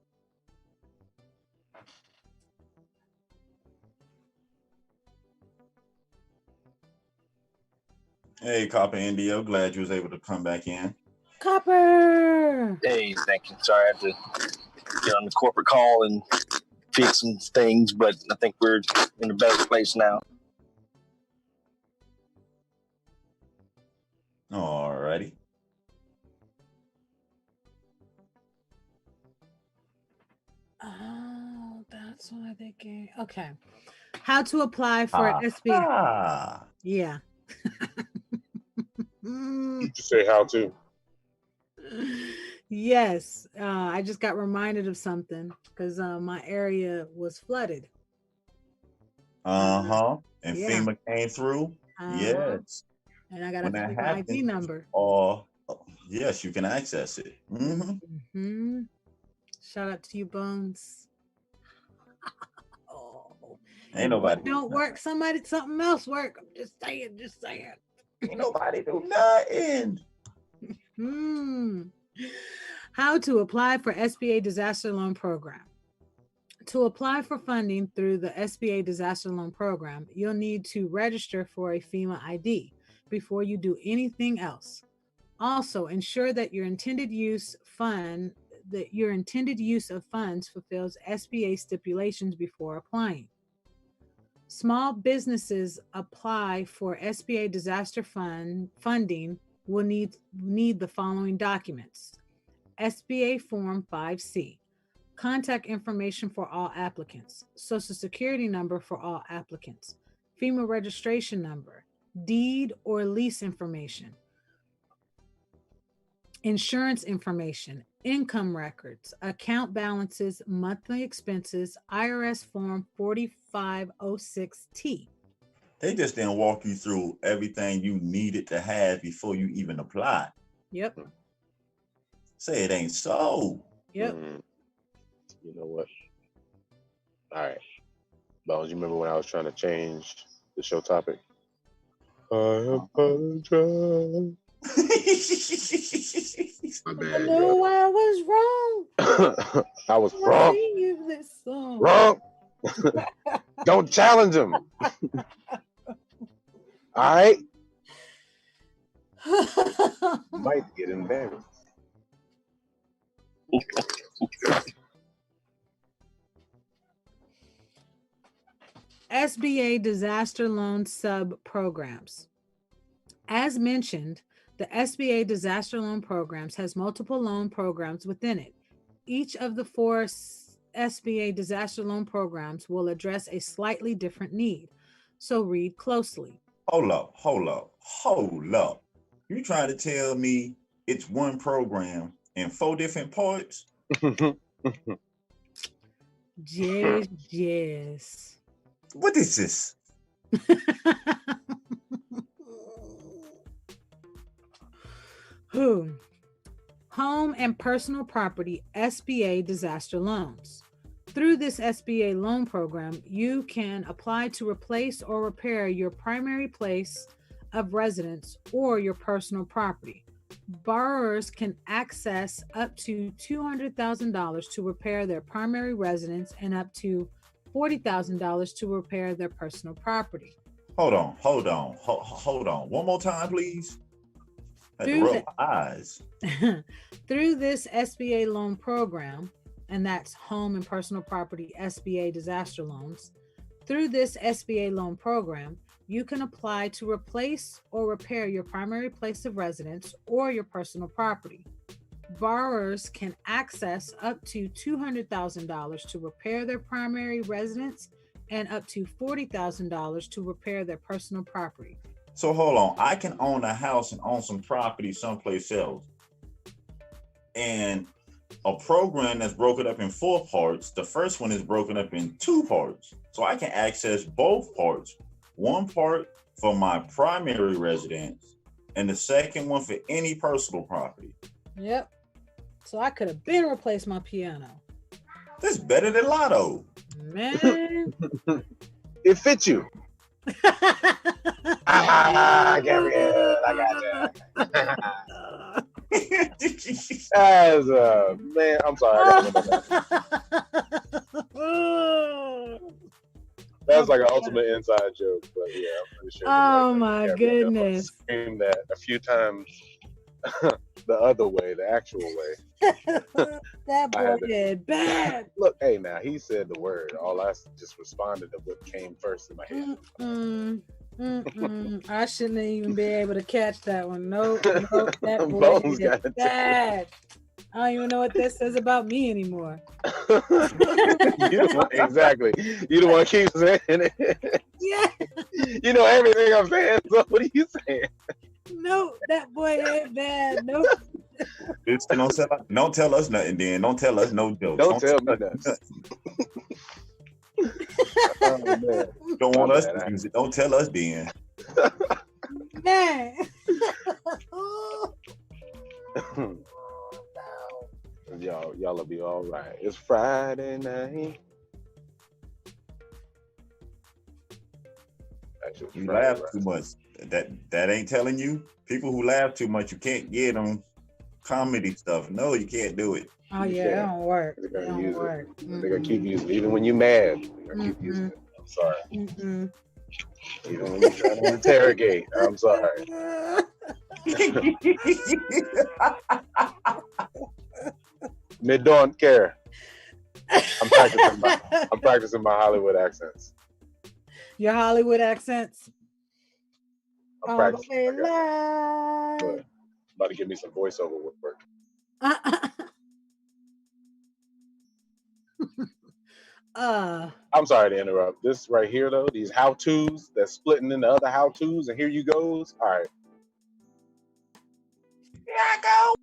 Hey, Copper Indio, glad you was able to come back in. Copper! Hey, thank you. Sorry, I had to get on the corporate call and fix some things, but I think we're in a better place now. Alrighty. Oh, that's why they gave. Okay. How to apply for an SBA? Yeah. You just say how to. Yes. I just got reminded of something because my area was flooded. And yeah. FEMA came through. Yes. And I got a FEMA ID number. Yes, you can access it. Mm-hmm. Shout out to you, Bones. Ain't nobody don't work. Something else work. I'm just saying. Ain't nobody do nothing. How to apply for SBA Disaster Loan Program. To apply for funding through the SBA Disaster Loan Program, you'll need to register for a FEMA ID before you do anything else. Also, ensure that your intended use of funds fulfills SBA stipulations before applying. Small businesses apply for SBA disaster funding will need the following documents: SBA Form 5C, contact information for all applicants, Social Security number for all applicants, FEMA registration number, deed or lease information, insurance information, income records, account balances, monthly expenses, IRS Form 4506T. They just didn't walk you through everything you needed to have before you even apply. Yep. Say it ain't so. Yep. You know what? All right. Bones, you remember when I was trying to change the show topic? I apologize. My bad. I know I was wrong. I was wrong. Wrong. Don't challenge him. All right. Might get embarrassed. SBA disaster loan sub programs. As mentioned, the SBA disaster loan programs has multiple loan programs within it. Each of the 4 SBA disaster loan programs will address a slightly different need. So read closely. Hold up. You trying to tell me it's one program in 4 different parts? Yes. What is this? Home and personal property SBA disaster loans. Through this SBA loan program, you can apply to replace or repair your primary place of residence or your personal property. Borrowers can access up to $200,000 to repair their primary residence and up to $40,000 to repair their personal property. Hold on. One more time, please. Through this SBA loan program, and that's home and personal property SBA disaster loans. Through this SBA loan program, you can apply to replace or repair your primary place of residence or your personal property. Borrowers can access up to $200,000 to repair their primary residence and up to $40,000 to repair their personal property. So hold on, I can own a house and own some property someplace else. And a program that's broken up in 4 parts, the first one is broken up in 2 parts. So I can access both parts. One part for my primary residence and the second one for any personal property. Yep. So I could have been replaced my piano. That's better than Lotto. Man. It fits you. Gabriel, I got that. As man, I'm sorry. That's like an ultimate inside joke, but yeah, I'm pretty sure. Oh my goodness! Screamed that a few times. The other way, the actual way. That boy did bad. Look, hey, now he said the word. All I just responded to what came first in my head. I shouldn't even be able to catch that one. Nope, that boy did bad. I don't even know what that says about me anymore. Exactly. You don't want to keep saying it. Yeah. You know everything I'm saying. So what are you saying? No, that boy ain't bad. Nope. Don't tell us nothing then. Don't tell us no jokes. Don't tell me nothing. Oh, man. Don't want us to use it. Don't tell us then. Man. Y'all'll be all right. It's Friday night. Actually, you laugh too much. That ain't telling you. People who laugh too much, you can't get on comedy stuff. No, you can't do it. Oh yeah, it don't work. They're gonna use it. They're gonna keep using it. Even when you're mad, they're gonna keep using it. I'm sorry. Even when you're trying to interrogate, I'm sorry. Me don't care. I'm practicing my Hollywood accents. Your Hollywood accents? I'm practicing. About to give me some voiceover work. I'm sorry to interrupt. This right here, though, these how-tos that's splitting into other how-tos, and here you goes. All right. Here I go.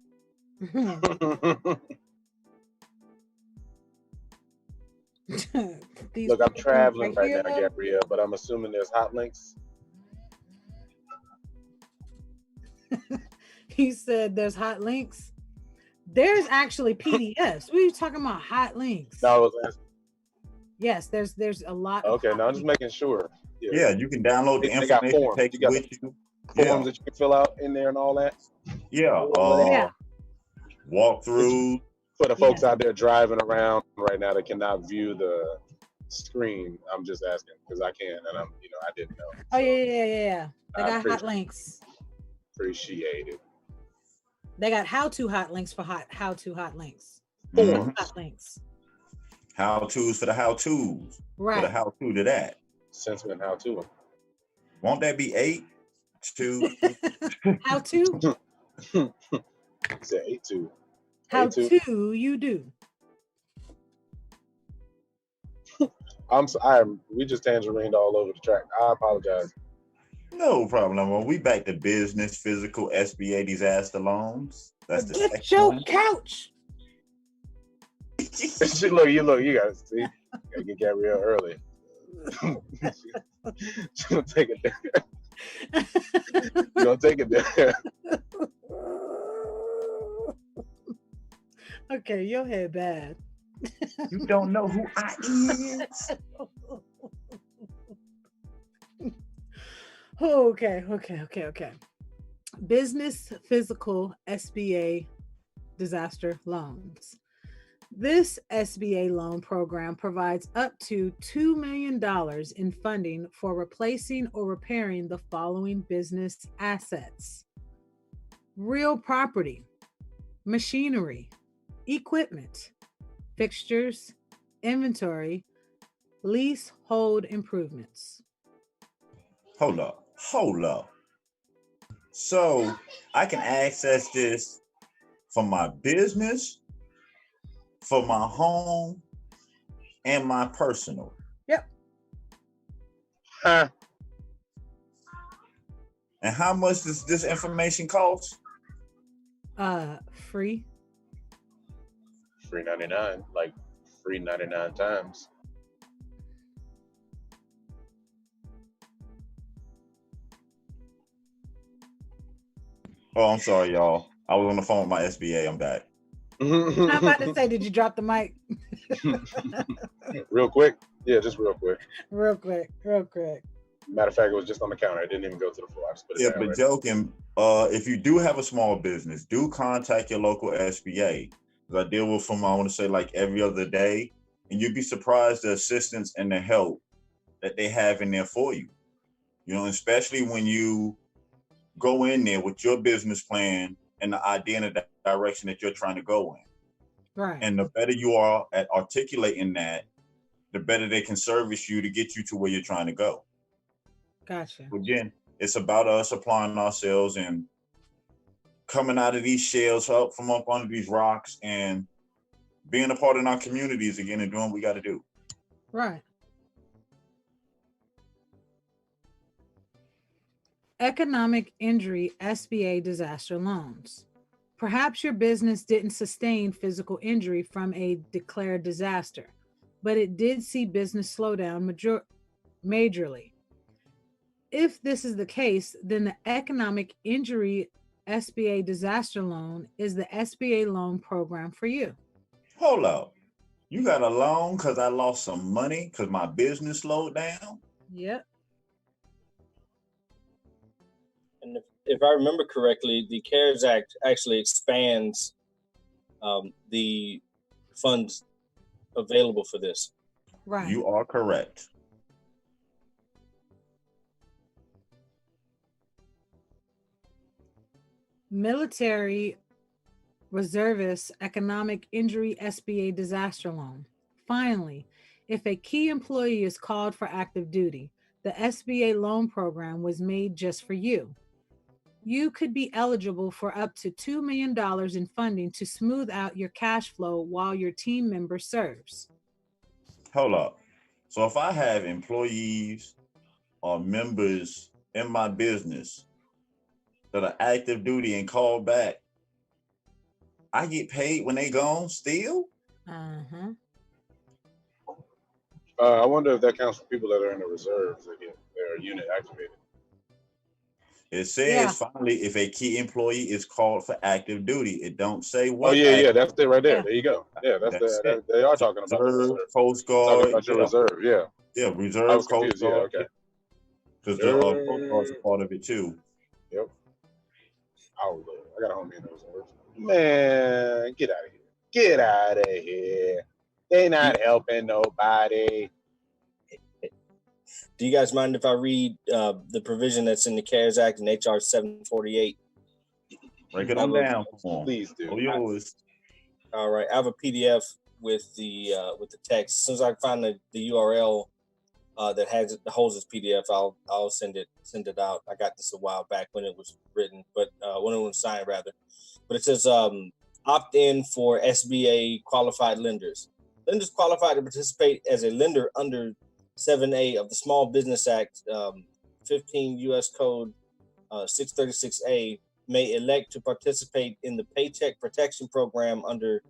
Look, I'm traveling right now, Gabrielle, but I'm assuming there's hot links. He said there's hot links. There's actually PDFs. What are you talking about? Hot links? No, I was asking. Yes, there's a lot. Okay, now I'm just making sure. Yeah, you can download the information. Forms. Take you got with you. Forms that you can fill out in there and all that. Yeah. Walkthrough. For the folks out there driving around right now that cannot view the screen, I'm just asking because I can't, and I didn't know. Oh yeah. They got hot links. Appreciate it. They got how-to hot links for how-to hot links. Mm-hmm. Hot links. How-tos for the how-tos. Right. For the how-to to that. Sentiment how-to. Won't that be 8 to? How-to? It's 8-2. How-to you do. We just tangerined all over the track. I apologize. No problem. We back to business, physical, SBA disaster loans. That's the Get your one. Couch. Look, you guys see. Gotta get Gabrielle early. She's gonna take it there. You're gonna take it there. Okay, your head bad. You don't know who I is. Okay. Business physical SBA disaster loans. This SBA loan program provides up to $2 million in funding for replacing or repairing the following business assets: real property, machinery, equipment, fixtures, inventory, leasehold improvements. Hold up. So I can access this for my business, for my home, and my personal. Yep. Huh. And how much does this information cost? Free. Free 99, like free 99 times. Oh, I'm sorry, y'all. I was on the phone with my SBA. I'm back. I'm about to say, did you drop the mic? Real quick. Yeah, just real quick. Real quick. Matter of fact, it was just on the counter. It didn't even go to the floor. I just put it Yeah, down but right joking. If you do have a small business, do contact your local SBA. Because I deal with them, I want to say, like every other day, and you'd be surprised the assistance and the help that they have in there for you. You know, especially when you go in there with your business plan and the idea and the direction that you're trying to go in. Right. And the better you are at articulating that, the better they can service you to get you to where you're trying to go. Gotcha. Again, it's about us applying ourselves and coming out of these shells, up from up under these rocks, and being a part of our communities again and doing what we got to do. Right. Economic injury SBA disaster loans. Perhaps your business didn't sustain physical injury from a declared disaster, but it did see business slow down majorly. If this is the case, then the economic injury SBA disaster loan is the SBA loan program for you. Hold up. You got a loan because I lost some money because my business slowed down? Yep. And if I remember correctly, the CARES Act actually expands the funds available for this. Right. You are correct. Military Reservists Economic Injury SBA Disaster Loan. Finally, if a key employee is called for active duty, the SBA loan program was made just for you. You could be eligible for up to $2 million in funding to smooth out your cash flow while your team member serves. Hold up. So if I have employees or members in my business that are active duty and call back, I get paid when they gone still? Uh-huh. I wonder if that counts for people that are in the reserves that get their unit activated. It says finally, if a key employee is called for active duty, it don't say what. Oh yeah, that's it right there. Yeah. There you go. Yeah, that's it. they are talking about Reserve, the Coast Guard. talking about your reserve. Yeah. Yeah, I reserve, was Coast confused. Guard. Yeah, okay. Because the Coast Guard's a part of it too. Yep. Oh Lord, I got a homie in the reserves. Man, get out of here. Get out of here. They not helping nobody. Do you guys mind if I read the provision that's in the CARES Act and HR 748? Break it on down. Please do. Oh, yours. All right, I have a PDF with the text. As soon as I find the URL that holds this PDF, I'll send it out. I got this a while back when it was written, but when it was signed rather. But it says opt in for SBA qualified lenders. Lenders qualified to participate as a lender under 7A of the Small Business Act, 15 U.S. Code 636A, may elect to participate in the Paycheck Protection Program under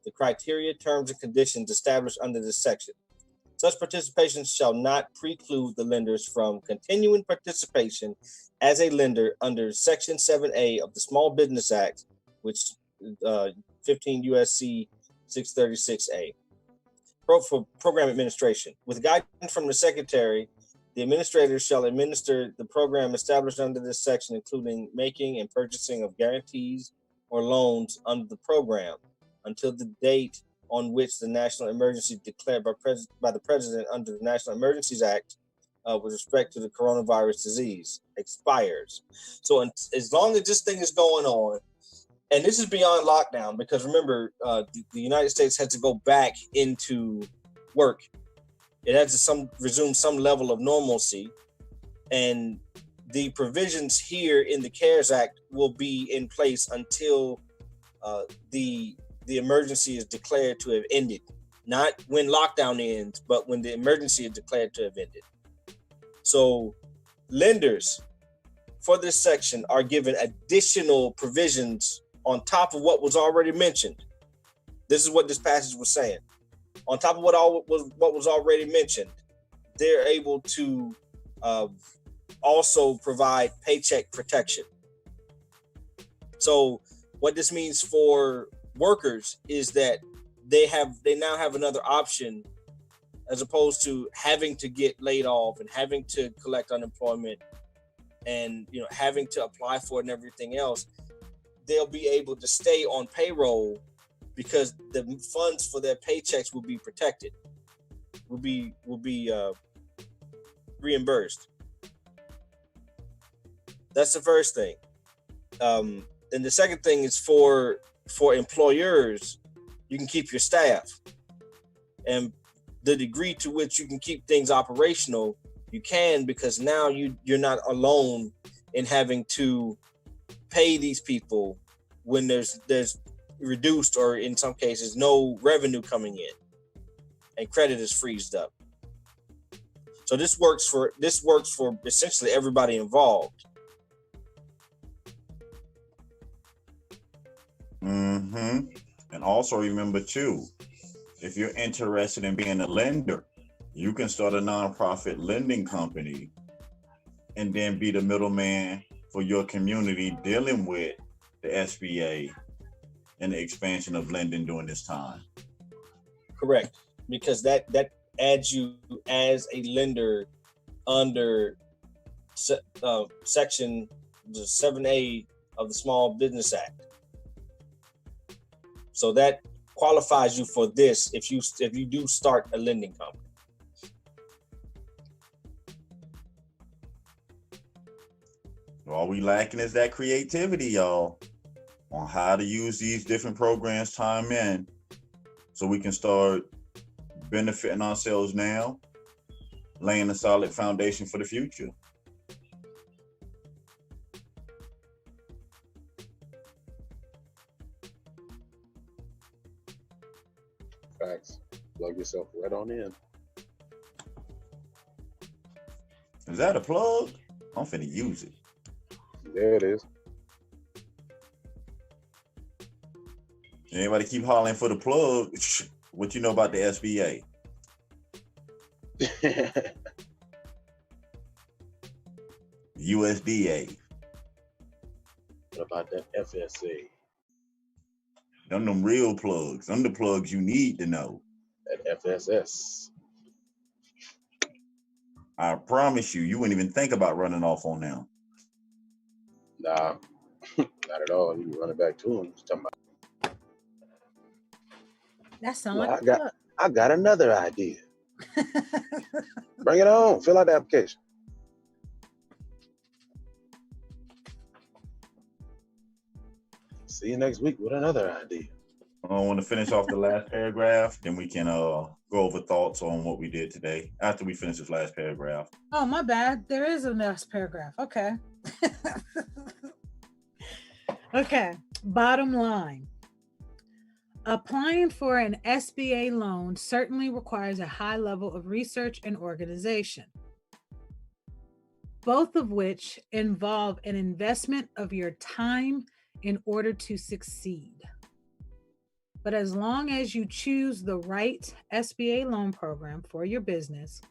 the criteria, terms, and conditions established under this section. Such participation shall not preclude the lenders from continuing participation as a lender under Section 7A of the Small Business Act, which 15 U.S.C. 636A. For program administration. With guidance from the secretary, the administrators shall administer the program established under this section, including making and purchasing of guarantees or loans under the program until the date on which the national emergency declared by the president under the National Emergencies Act with respect to the coronavirus disease expires. So as long as this thing is going on, and this is beyond lockdown, because remember, the United States had to go back into work. It had to resume some level of normalcy. And the provisions here in the CARES Act will be in place until the emergency is declared to have ended. Not when lockdown ends, but when the emergency is declared to have ended. So lenders for this section are given additional provisions on top of what was already mentioned. This is what this passage was saying. On top of what was already mentioned, they're able to also provide paycheck protection. So what this means for workers is that they now have another option, as opposed to having to get laid off and having to collect unemployment and having to apply for it and everything else. They'll be able to stay on payroll because the funds for their paychecks will be protected, will be reimbursed. That's the first thing. And the second thing is for employers, you can keep your staff, and the degree to which you can keep things operational, you can, because now you're not alone in having to pay these people when there's reduced, or in some cases no revenue coming in and credit is freezed up. So this works for essentially everybody involved. And also remember too, if you're interested in being a lender, you can start a nonprofit lending company and then be the middleman for your community dealing with the SBA and the expansion of lending during this time. Correct, because that adds you as a lender under section 7A of the Small Business Act. So that qualifies you for this if you do start a lending company. All we lacking is that creativity, y'all, on how to use these different programs time in, so we can start benefiting ourselves now, laying a solid foundation for the future. Facts. Plug yourself right on in. Is that a plug? I'm finna use it. There it is. Anybody keep hollering for the plug? What you know about the SBA? USDA. What about that FSA? Them real plugs. Them the plugs you need to know. That FSS. I promise you wouldn't even think about running off on them. Nah, not at all. You can run it back to him. That sounds Well, like I got another idea. Bring it on. Fill out the application. See you next week with another idea. I want to finish off the last paragraph, then we can go over thoughts on what we did today after we finish this last paragraph. Oh, my bad. There is a next paragraph. Okay. Okay. Bottom line. Applying for an SBA loan certainly requires a high level of research and organization, both of which involve an investment of your time in order to succeed. But as long as you choose the right SBA loan program for your business,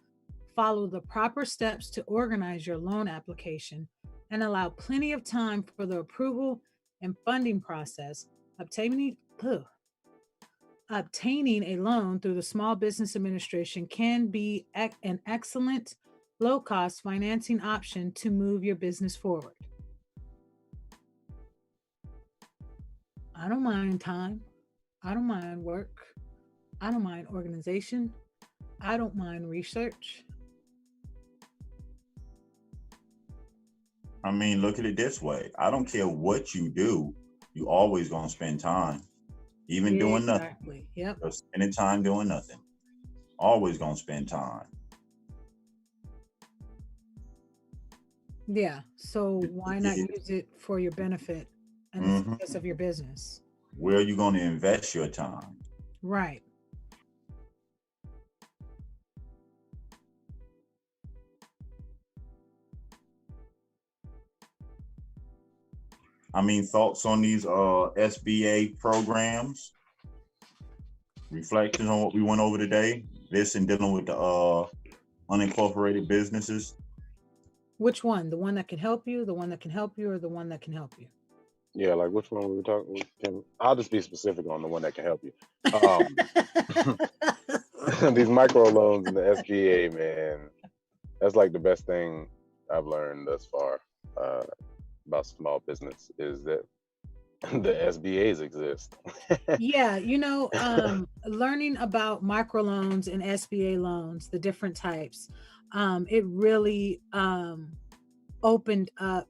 follow the proper steps to organize your loan application, and allow plenty of time for the approval and funding process, obtaining a loan through the Small Business Administration can be an excellent low-cost financing option to move your business forward. I don't mind time. I don't mind work. I don't mind organization. I don't mind research. I mean, look at it this way. I don't care what you do, you always gonna spend time. Even doing nothing. Exactly. Yep. Or spending time doing nothing. Always gonna spend time. Yeah. So why not use it for your benefit and the Mm-hmm. success of your business? Where are you going to invest your time? Right. I mean, thoughts on these SBA programs? Reflections on what we went over today? This and dealing with the unincorporated businesses. Which one? The one that can help you, the one that can help you, or the one that can help you? Yeah, like which one we were talking? I'll just be specific on the one that can help you. These micro loans in the SBA, man, that's like the best thing I've learned thus far about small business is that the SBAs exist. Yeah, learning about microloans and SBA loans, the different types, it really opened up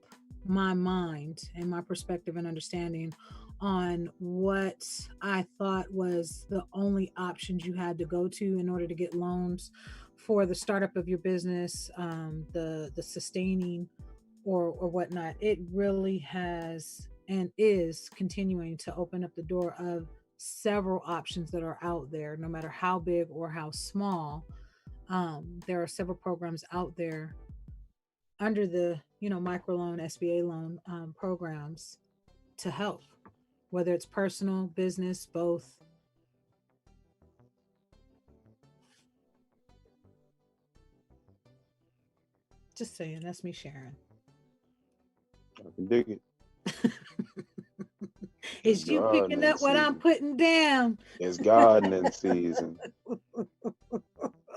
my mind and my perspective and understanding on what I thought was the only options you had to go to in order to get loans for the startup of your business, the sustaining or whatnot. It really has and is continuing to open up the door of several options that are out there, no matter how big or how small. There are several programs out there under the microloan SBA loan programs to help, whether it's personal, business, both. Just saying, that's me sharing. I can dig it. Is you picking Gardening up what I'm season. putting down? It's gardening season.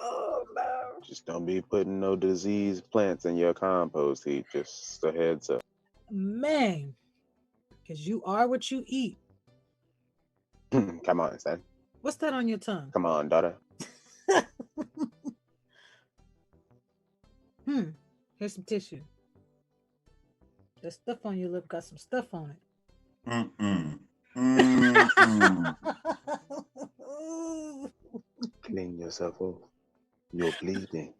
Oh no. Just don't be putting no diseased plants in your compost heap. Just a heads up. Man, because you are what you eat. Come on, son. What's that on your tongue? Come on, daughter. Here's some tissue. The stuff on your lip got some stuff on it. Mm-mm. Mm-mm. Clean yourself off. You're bleeding.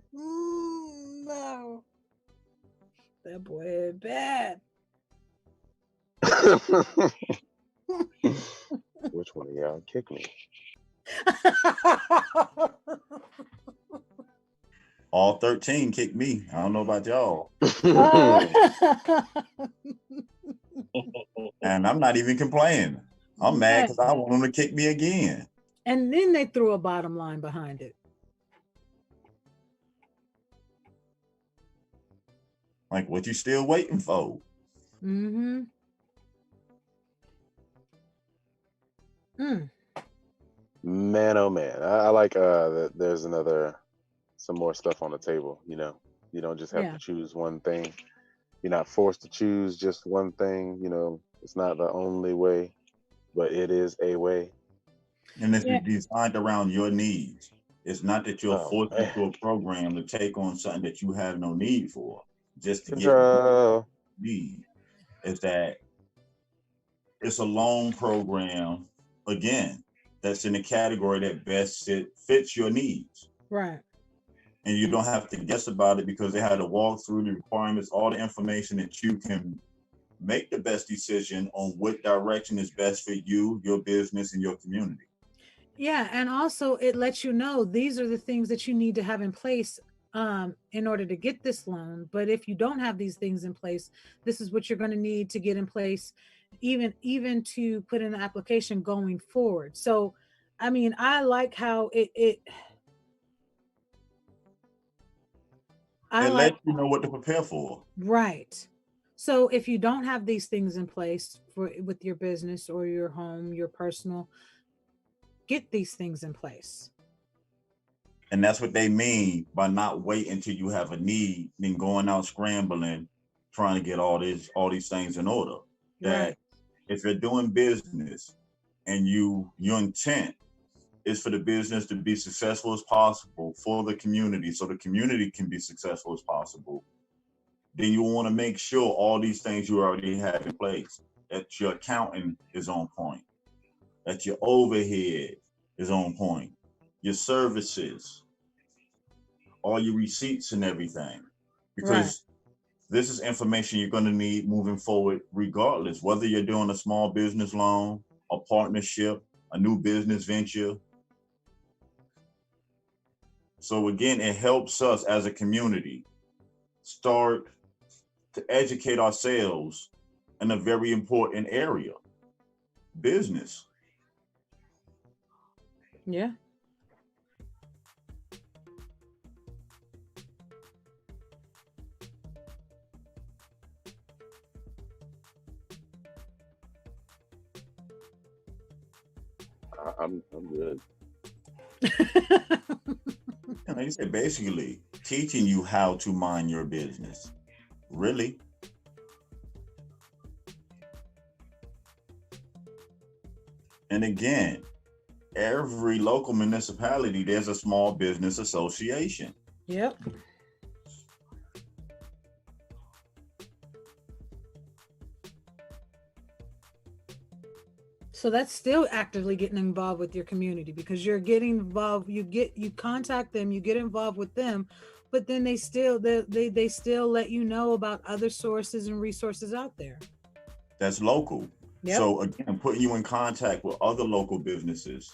No. That boy is bad. Which one of y'all kick me? All 13 kicked me. I don't know about y'all. And I'm not even complaining. I'm mad because I want them to kick me again. And then they threw a bottom line behind it. Like, what you still waiting for? Mm-hmm. Man, oh man. I like that there's some more stuff on the table, You don't just have to choose one thing. You're not forced to choose just one thing, It's not the only way, but it is a way. And it's designed around your needs. It's not that you're forced into a program to take on something that you have no need for, just to get what you need. Is that it's a loan program, again, that's in the category that best fits your needs. Right. And you don't have to guess about it because they had to walk through the requirements, all the information that you can make the best decision on what direction is best for you, your business, and your community. Yeah, and also it lets you know these are the things that you need to have in place in order to get this loan. But if you don't have these things in place, this is what you're going to need to get in place, even to put in the application going forward. So, I mean, I like how it lets you know what to prepare for. Right. So if you don't have these things in place with your business or your home, your personal, get these things in place. And that's what they mean by not waiting until you have a need, then going out scrambling, trying to get all these things in order. That if you're doing business and your intent is for the business to be successful as possible for the community, so the community can be successful as possible, then you want to make sure all these things you already have in place, that your accounting is on point, that your overhead is on point, your services, all your receipts and everything, because this is information you're going to need moving forward, regardless, whether you're doing a small business loan, a partnership, a new business venture. So again, it helps us as a community start to educate ourselves in a very important area, business. Yeah. I'm good. And like you said, basically teaching you how to mind your business. Really. And again, every local municipality, there's a small business association. Yep. So that's still actively getting involved with your community, because you're getting involved. You contact them, you get involved with them, but then they still let you know about other sources and resources out there. That's local. Yep. So again, putting you in contact with other local businesses.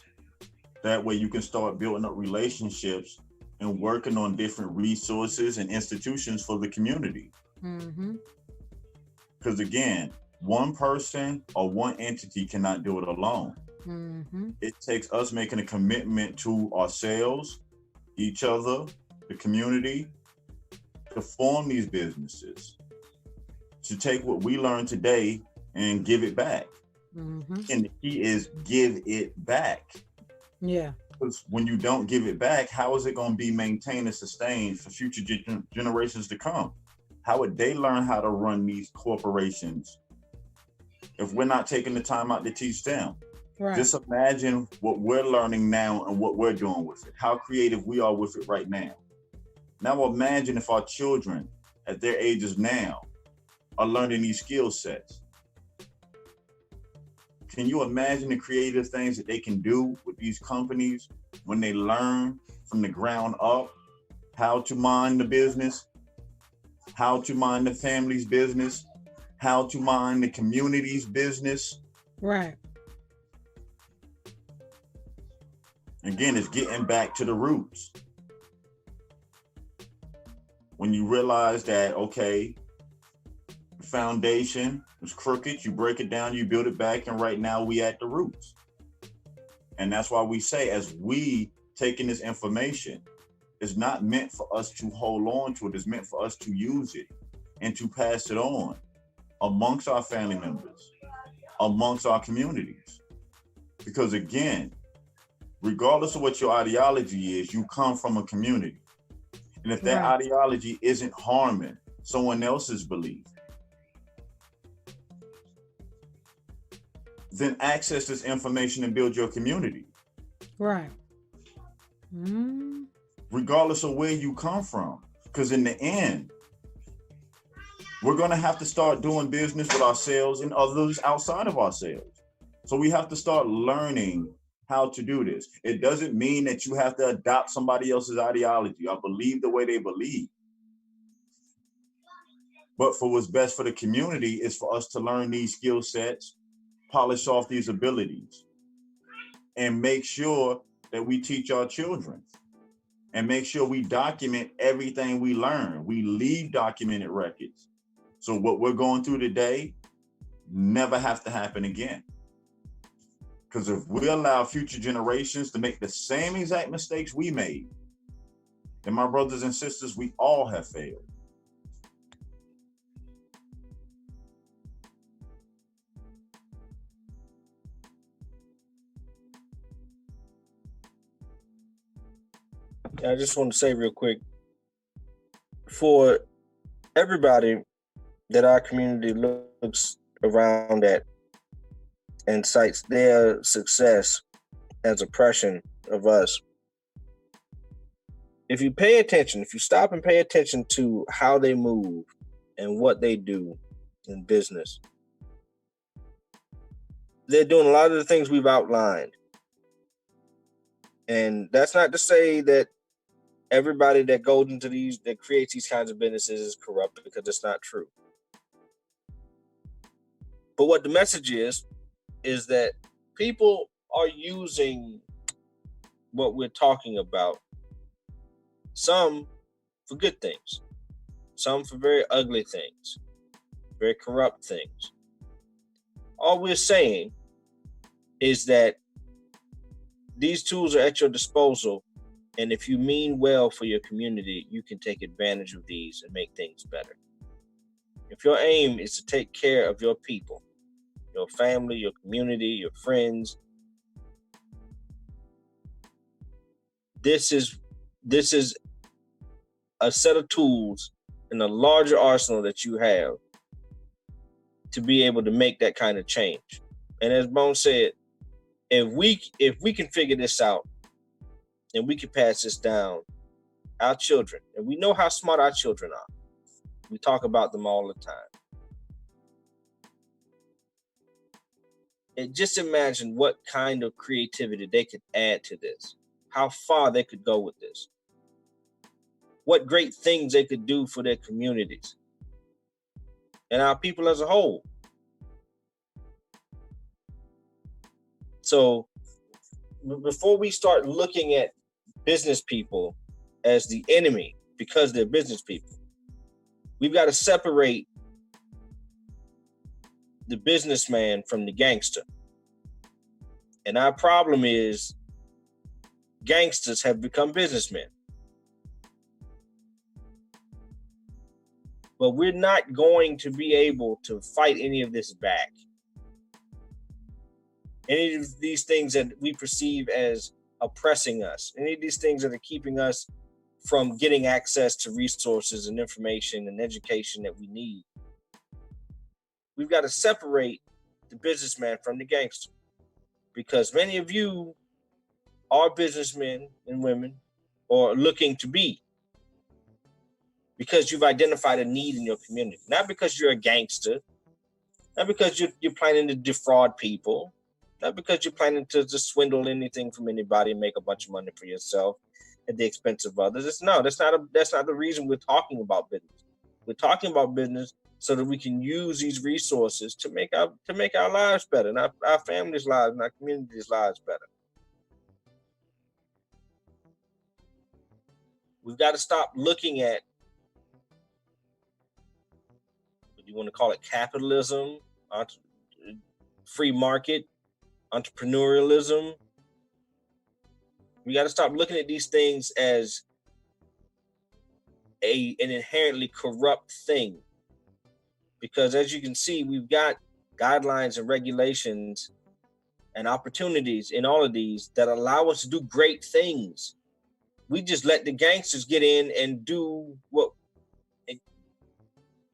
That way you can start building up relationships and working on different resources and institutions for the community. Because again, one person or one entity cannot do it alone. It takes us making a commitment to ourselves, each other, the community, to form these businesses, to take what we learned today and give it back. And the key is give it back. Yeah. Because when you don't give it back, how is it going to be maintained and sustained for future generations to come? How would they learn how to run these corporations if we're not taking the time out to teach them? Right. Just imagine what we're learning now and what we're doing with it, how creative we are with it right now. Now imagine if our children at their ages now are learning these skill sets. Can you imagine the creative things that they can do with these companies when they learn from the ground up how to mind the business, how to mind the family's business, how to mind the community's business? Right. Again, it's getting back to the roots. When you realize that, okay, the foundation was crooked, you break it down, you build it back, and right now we at the roots. And that's why we say, as we taking this information, it's not meant for us to hold on to it, it's meant for us to use it and to pass it on amongst our family members, amongst our communities. Because again, regardless of what your ideology is, you come from a community. And if that ideology isn't harming someone else's belief, then access this information and build your community. Right. Regardless of where you come from. Because in the end, we're going to have to start doing business with ourselves and others outside of ourselves. So we have to start learning how to do this. It doesn't mean that you have to adopt somebody else's ideology or believe the way they believe. But for what's best for the community is for us to learn these skill sets, polish off these abilities, and make sure that we teach our children and make sure we document everything we learn. We leave documented records. So what we're going through today never have to happen again. Because if we allow future generations to make the same exact mistakes we made, then my brothers and sisters, we all have failed. I just want to say real quick, for everybody that our community looks around at and cites their success as oppression of us, if you pay attention, if you stop and pay attention to how they move and what they do in business, they're doing a lot of the things we've outlined. And that's not to say that everybody that goes into these, that creates these kinds of businesses is corrupt, because it's not true. But what the message is that people are using what we're talking about, some for good things, some for very ugly things, very corrupt things. All we're saying is that these tools are at your disposal, and if you mean well for your community, you can take advantage of these and make things better. If your aim is to take care of your people, your family, your community, your friends, this is a set of tools in a larger arsenal that you have to be able to make that kind of change. And as Bone said, if we can figure this out and we can pass this down, our children, and we know how smart our children are. We talk about them all the time. And just imagine what kind of creativity they could add to this, how far they could go with this, what great things they could do for their communities and our people as a whole. So before we start looking at business people as the enemy because they're business people, we've got to separate the businessman from the gangster. And our problem is gangsters have become businessmen. But we're not going to be able to fight any of this back. Any of these things that we perceive as oppressing us, any of these things that are keeping us from getting access to resources and information and education that we need. We've got to separate the businessman from the gangster, because many of you are businessmen and women, or looking to be, because you've identified a need in your community, not because you're a gangster, not because you're planning to defraud people, not because you're planning to just swindle anything from anybody and make a bunch of money for yourself at the expense of others. That's not the reason we're talking about business. We're talking about business so that we can use these resources to make our lives better, and our families' lives and our communities' lives better. We've got to stop looking at, what you want to call it, capitalism, free market, entrepreneurialism. We got to stop looking at these things as an inherently corrupt thing. Because as you can see, we've got guidelines and regulations and opportunities in all of these that allow us to do great things. We just let the gangsters get in and do what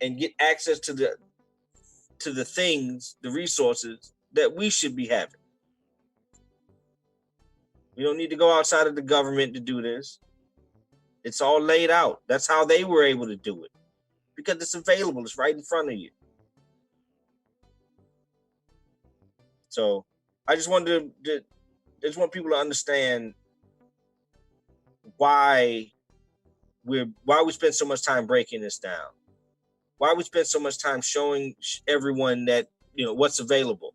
and get access to the things, the resources that we should be having. We don't need to go outside of the government to do this. It's all laid out. That's how they were able to do it, because it's available. It's right in front of you. So I just want people to understand why we spend so much time breaking this down, why we spend so much time showing everyone that, what's available.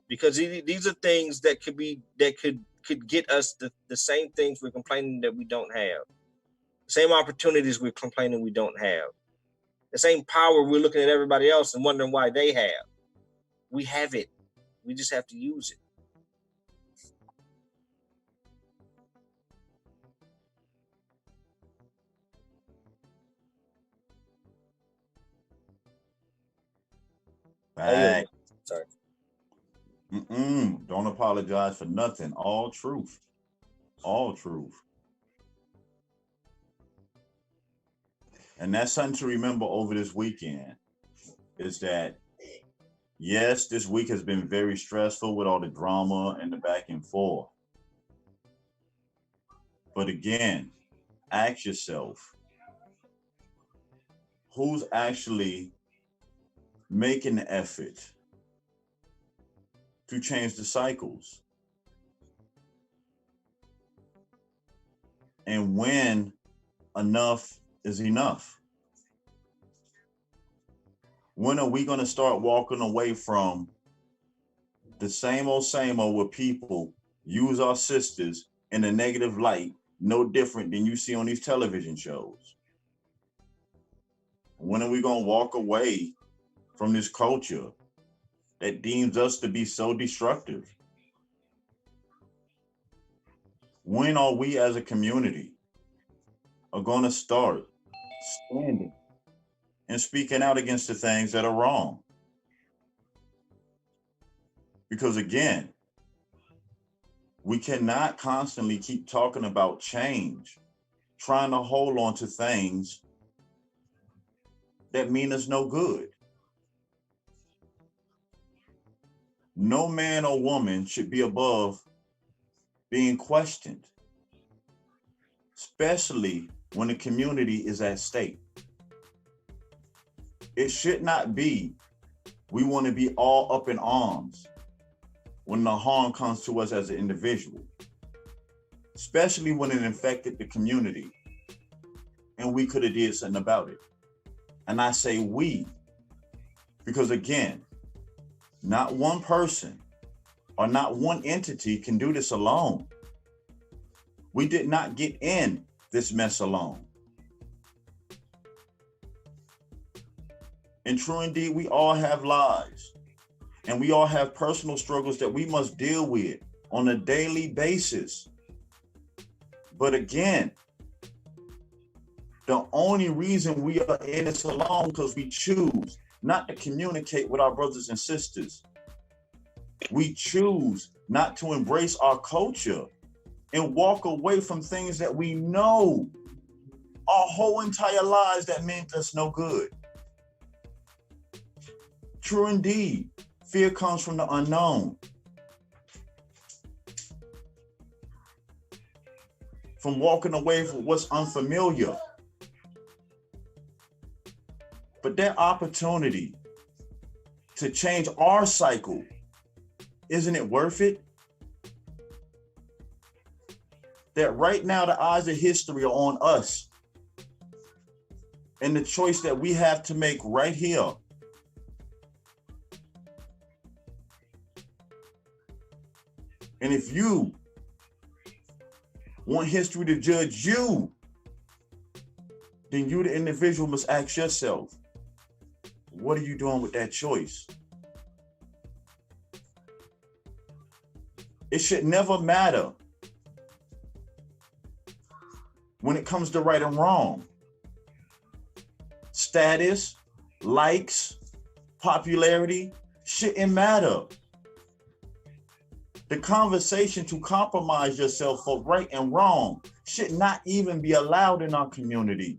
Because these are things that could get us the same things we're complaining that we don't have, the same opportunities we're complaining we don't have, the same power we're looking at everybody else and wondering why they have. We have it. We just have to use it. Right. Sorry. Don't apologize for nothing. All truth. All truth. And that's something to remember over this weekend, is that, yes, this week has been very stressful with all the drama and the back and forth. But again, ask yourself, who's actually making the effort to change the cycles? and when enough is enough. When are we going to start walking away from the same old where people use our sisters in a negative light, no different than you see on these television shows? When are we going to walk away from this culture that deems us to be so destructive? When are we as a community are going to start standing and speaking out against the things that are wrong? Because again, we cannot constantly keep talking about change, trying to hold on to things that mean us no good. No man or woman should be above being questioned, especially when the community is at stake. It should not be we want to be all up in arms when the harm comes to us as an individual, especially when it infected the community and we could have did something about it. And I say we, because again, not one person or not one entity can do this alone. We did not get in this mess alone. And true indeed, we all have lives and we all have personal struggles that we must deal with on a daily basis. But again, the only reason we are in this alone because we choose not to communicate with our brothers and sisters. We choose not to embrace our culture and walk away from things that we know our whole entire lives that meant us no good. True indeed, fear comes from the unknown. From walking away from what's unfamiliar. But that opportunity to change our cycle, isn't it worth it? That right now the eyes of history are on us and the choice that we have to make right here. And if you want history to judge you, then you, the individual, must ask yourself, what are you doing with that choice? It should never matter when it comes to right and wrong. Status, likes, popularity shouldn't matter. The conversation to compromise yourself for right and wrong should not even be allowed in our community.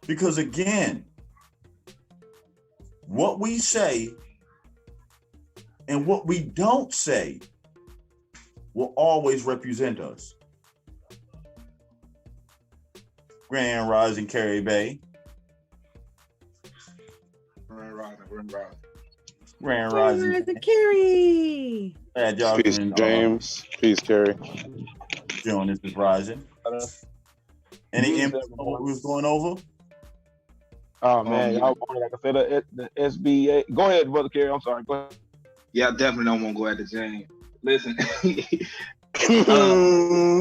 Because again, what we say and what we don't say will always represent us. Grand Rising, Carrie Bay. Grand Rising. Grand Rising, Carrie. Peace, James. Peace, Carrie. Join us is Rising. Any input on what we was going over? Oh man, y'all want, like I said, the SBA. Go ahead, Brother Kerry. I'm sorry. Go ahead. Yeah, I definitely don't want to go at the James. Listen,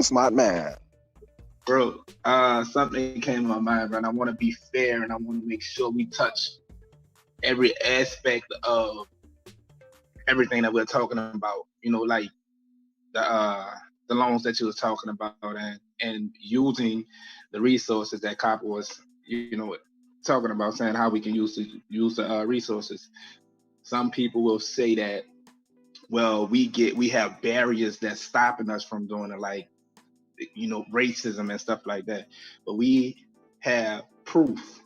smart man, bro. Something came to my mind, bro. And I want to be fair, and I want to make sure we touch every aspect of everything that we're talking about. You know, like the loans that you was talking about, and using the resources that Copper was, talking about, saying how we can use the resources. Some people will say that, well, we have barriers that's stopping us from doing it, like, racism and stuff like that. But we have proof.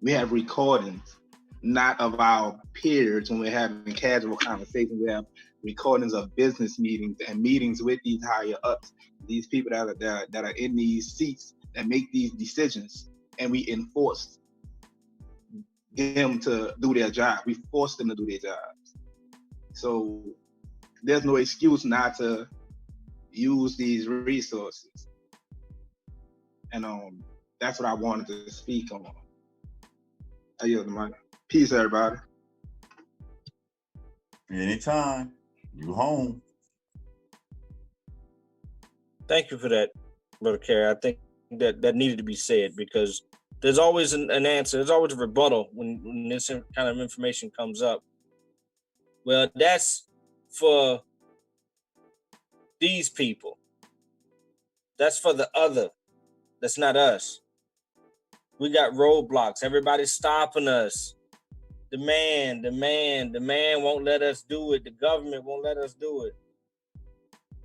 We have recordings, not of our peers when we're having casual conversations. We have recordings of business meetings and meetings with these higher ups, these people that are in these seats that make these decisions. And we enforce them to do their job. We force them to do their jobs. So there's no excuse not to use these resources. And that's what I wanted to speak on. I yield the mic. Peace, everybody. Anytime. You home. Thank you for that, Brother Kerry. I think that needed to be said, because there's always an answer. There's always a rebuttal when this kind of information comes up. Well, that's for these people. That's for the other. That's not us. We got roadblocks. Everybody's stopping us. The man won't let us do it. The government won't let us do it.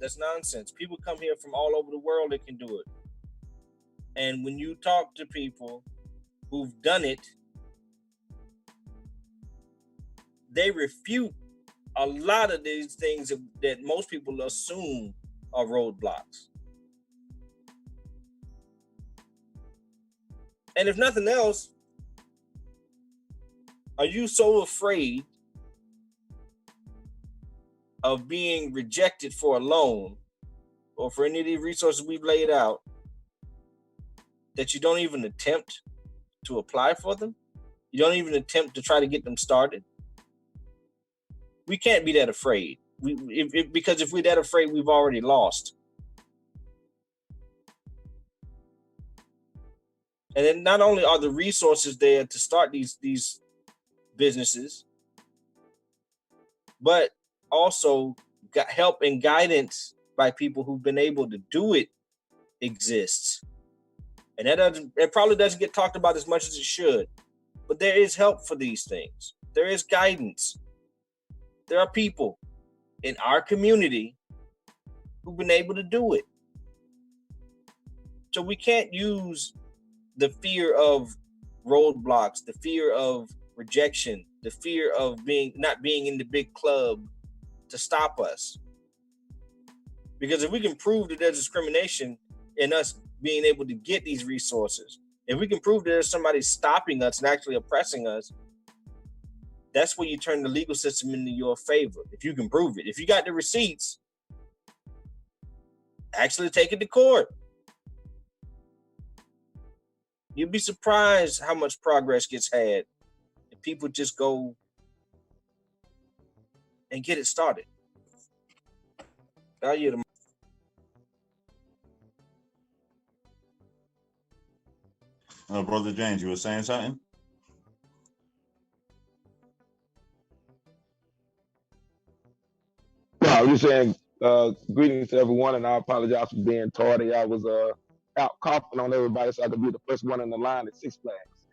That's nonsense. People come here from all over the world that can do it. And when you talk to people who've done it, they refute a lot of these things that most people assume are roadblocks. And if nothing else, are you so afraid of being rejected for a loan or for any of these resources we've laid out that you don't even attempt to apply for them? You don't even attempt to try to get them started? We can't be that afraid. Because if we're that afraid, we've already lost. And then not only are the resources there to start these businesses, but also help and guidance by people who've been able to do it exists. And it probably doesn't get talked about as much as it should, but there is help for these things. There is guidance. There are people in our community who've been able to do it. So we can't use the fear of roadblocks, the fear of rejection, the fear of not being in the big club to stop us. Because if we can prove that there's discrimination in us being able to get these resources, if we can prove that there's somebody stopping us and actually oppressing us, that's where you turn the legal system into your favor. If you can prove it, if you got the receipts, actually take it to court. You'd be surprised how much progress gets had if people just go and get it started. Brother James, you were saying something? No, I was just saying greetings to everyone, and I apologize for being tardy. I was out coughing on everybody so I could be the first one in the line at Six Flags.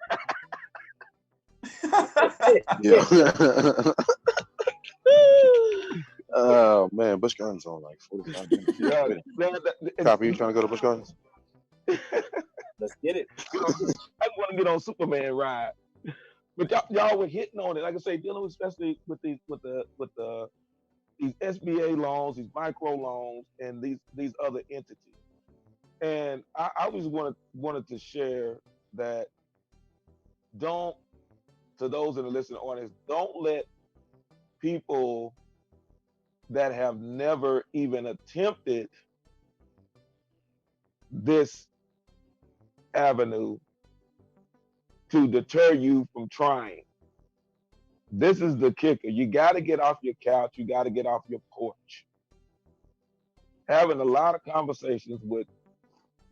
Yeah. Oh man, Busch Gardens on like 45 minutes. Yeah, Copy, you trying to go to Busch Gardens? Let's get it. I want to get on Superman ride, but y'all were hitting on it. Like I say, dealing with, especially with these SBA loans, these micro loans, and these other entities. And I always wanted to share that to those in the listening audience, don't let people that have never even attempted this avenue to deter you from trying. This is the kicker. You got to get off your couch. You got to get off your porch. Having a lot of conversations with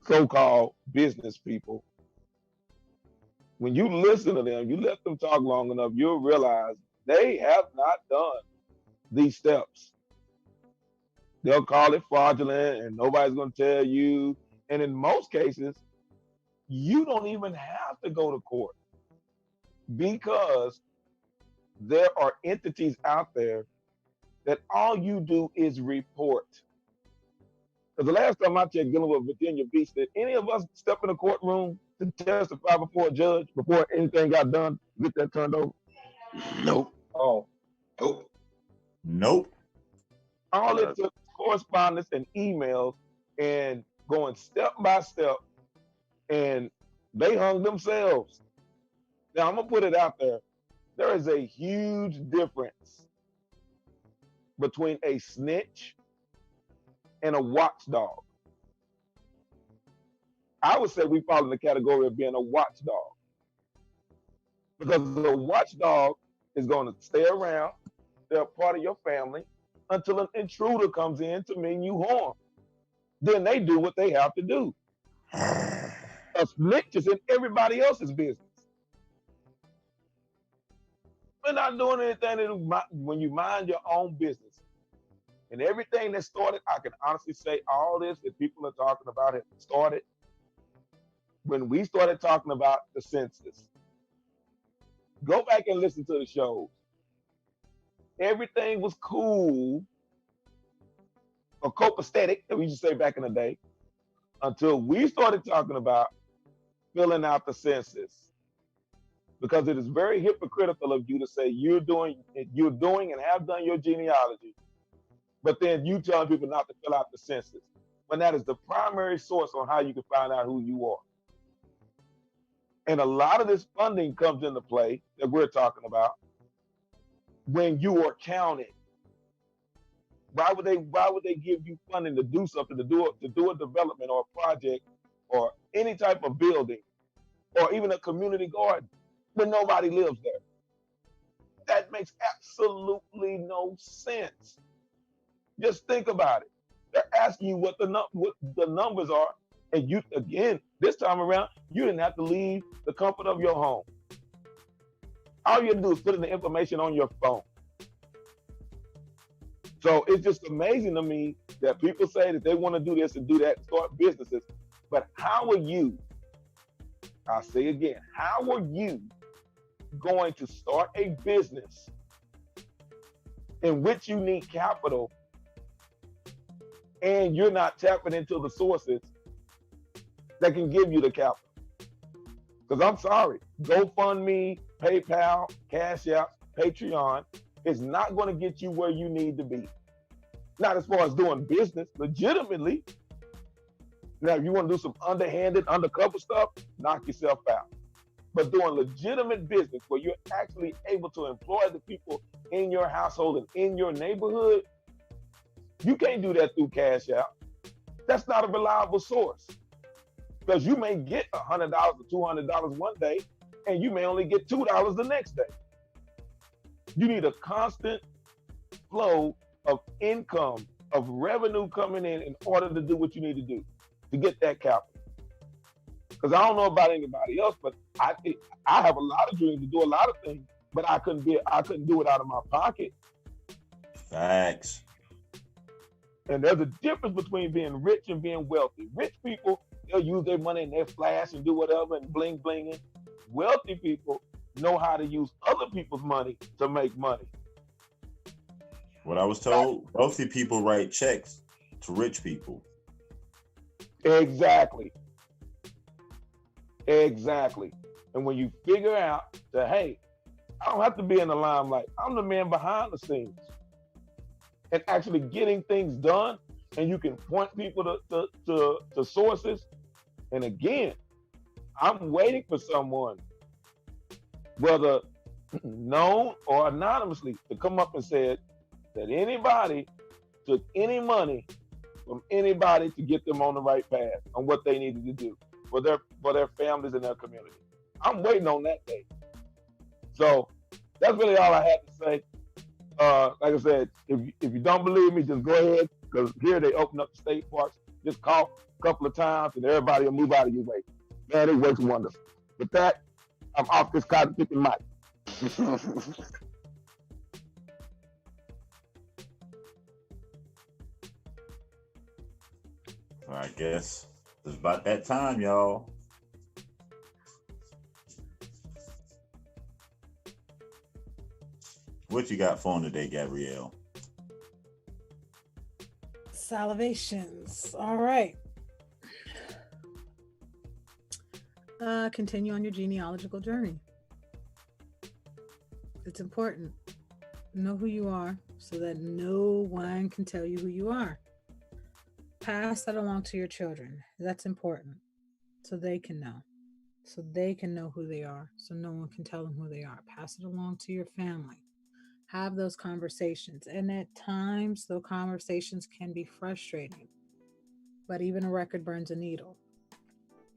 so-called business people. When you listen to them, you let them talk long enough, you'll realize they have not done these steps. They'll call it fraudulent and nobody's going to tell you. And in most cases, you don't even have to go to court because there are entities out there that all you do is report. Because the last time I checked dealing with Virginia Beach, did any of us step in a courtroom to testify before a judge before anything got done, get that turned over? Nope. Oh. Nope. All it took correspondence and emails and going step by step, and they hung themselves. Now I'm gonna put it out there. There is a huge difference between a snitch and a watchdog. I would say we fall in the category of being a watchdog, because the watchdog is going to stay around, they're part of your family, until an intruder comes in to mean you harm. Then they do what they have to do. A snitch is in everybody else's business. We're not doing anything when you mind your own business. And everything that started, I can honestly say all this that people are talking about it started when we started talking about the census. Go back and listen to the shows. Everything was cool or copacetic, that we used to say back in the day, until we started talking about filling out the census. Because it is very hypocritical of you to say you're doing and have done your genealogy, but then you tell people not to fill out the census, when that is the primary source on how you can find out who you are. And a lot of this funding comes into play that we're talking about when you are counted. Why would they give you funding to do something, to do a development or a project or any type of building or even a community garden when nobody lives there? That makes absolutely no sense. Just think about it. They're asking you what the numbers are, and you, again, this time around, you didn't have to leave the comfort of your home. All you have to do is put in the information on your phone. So it's just amazing to me that people say that they want to do this and do that and start businesses, but how are you, I'll say again, how are you going to start a business in which you need capital and you're not tapping into the sources that can give you the capital? Because I'm sorry, GoFundMe, PayPal, Cash App, Patreon is not going to get you where you need to be. Not as far as doing business legitimately. Now, if you want to do some underhanded, undercover stuff, knock yourself out. But doing legitimate business where you're actually able to employ the people in your household and in your neighborhood, you can't do that through Cash App. That's not a reliable source. Because you may get $100 or $200 one day, and you may only get $2 the next day. You need a constant flow of income, of revenue coming in order to do what you need to do to get that capital. Because I don't know about anybody else, but I have a lot of dreams to do a lot of things, but I couldn't do it out of my pocket. Facts. And there's a difference between being rich and being wealthy. Rich people, they'll use their money and their flash and do whatever and bling blinging. Wealthy people know how to use other people's money to make money. What I was told, wealthy people write checks to rich people. Exactly. And when you figure out that, hey, I don't have to be in the limelight. I'm the man behind the scenes and actually getting things done, and you can point people to sources. And again, I'm waiting for someone, whether known or anonymously, to come up and say that anybody took any money from anybody to get them on the right path on what they needed to do for their families and their community. I'm waiting on that day. So that's really all I had to say. Like I said, if you don't believe me, just go ahead, because here they open up the state parks. Just cough a couple of times and everybody will move out of your way. Man, it works wonders. With that, I'm off this cotton picking mic. I guess it's about that time, y'all. What you got for today, Gabrielle? Salivations. All right. Continue on your genealogical journey. It's important. Know who you are so that no one can tell you who you are. Pass that along to your children. That's important. So they can know. So they can know who they are. So no one can tell them who they are. Pass it along to your family. Have those conversations. And at times, those conversations can be frustrating, but even a record burns a needle.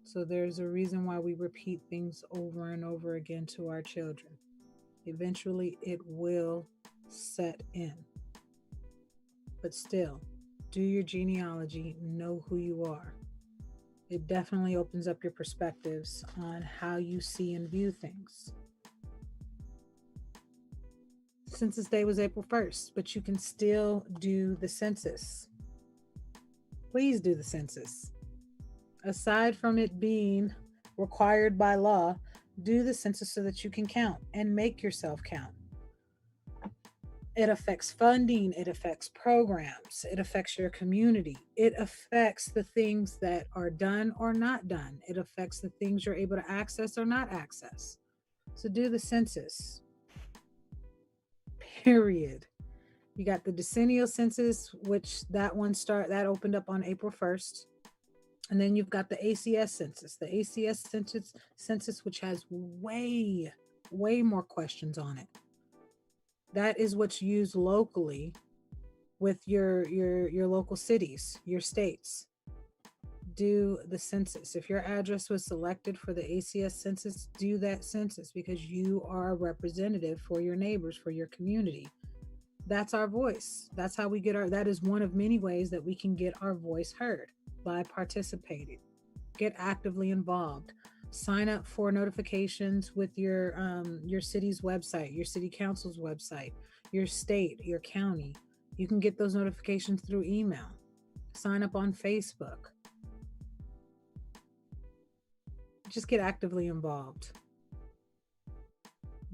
So there's a reason why we repeat things over and over again to our children. Eventually, it will set in. But still, do your genealogy, know who you are. It definitely opens up your perspectives on how you see and view things. Census Day was April 1st, but you can still do the census. Please do the census. Aside from it being required by law, do the census so that you can count and make yourself count. It affects funding, it affects programs, it affects your community, it affects the things that are done or not done, it affects the things you're able to access or not access. So do the census. Period. You got the decennial census, which that opened up on April 1st. And then you've got the ACS census. The ACS census, which has way more questions on it. That is what's used locally with your local cities, your states. Do the census. If your address was selected for the ACS census, do that census because you are a representative for your neighbors, for your community. That's our voice. That's how we get that is one of many ways that we can get our voice heard, by participating. Get actively involved. Sign up for notifications with your city's website, your city council's website, your state, your county. You can get those notifications through email. Sign up on Facebook. Just get actively involved.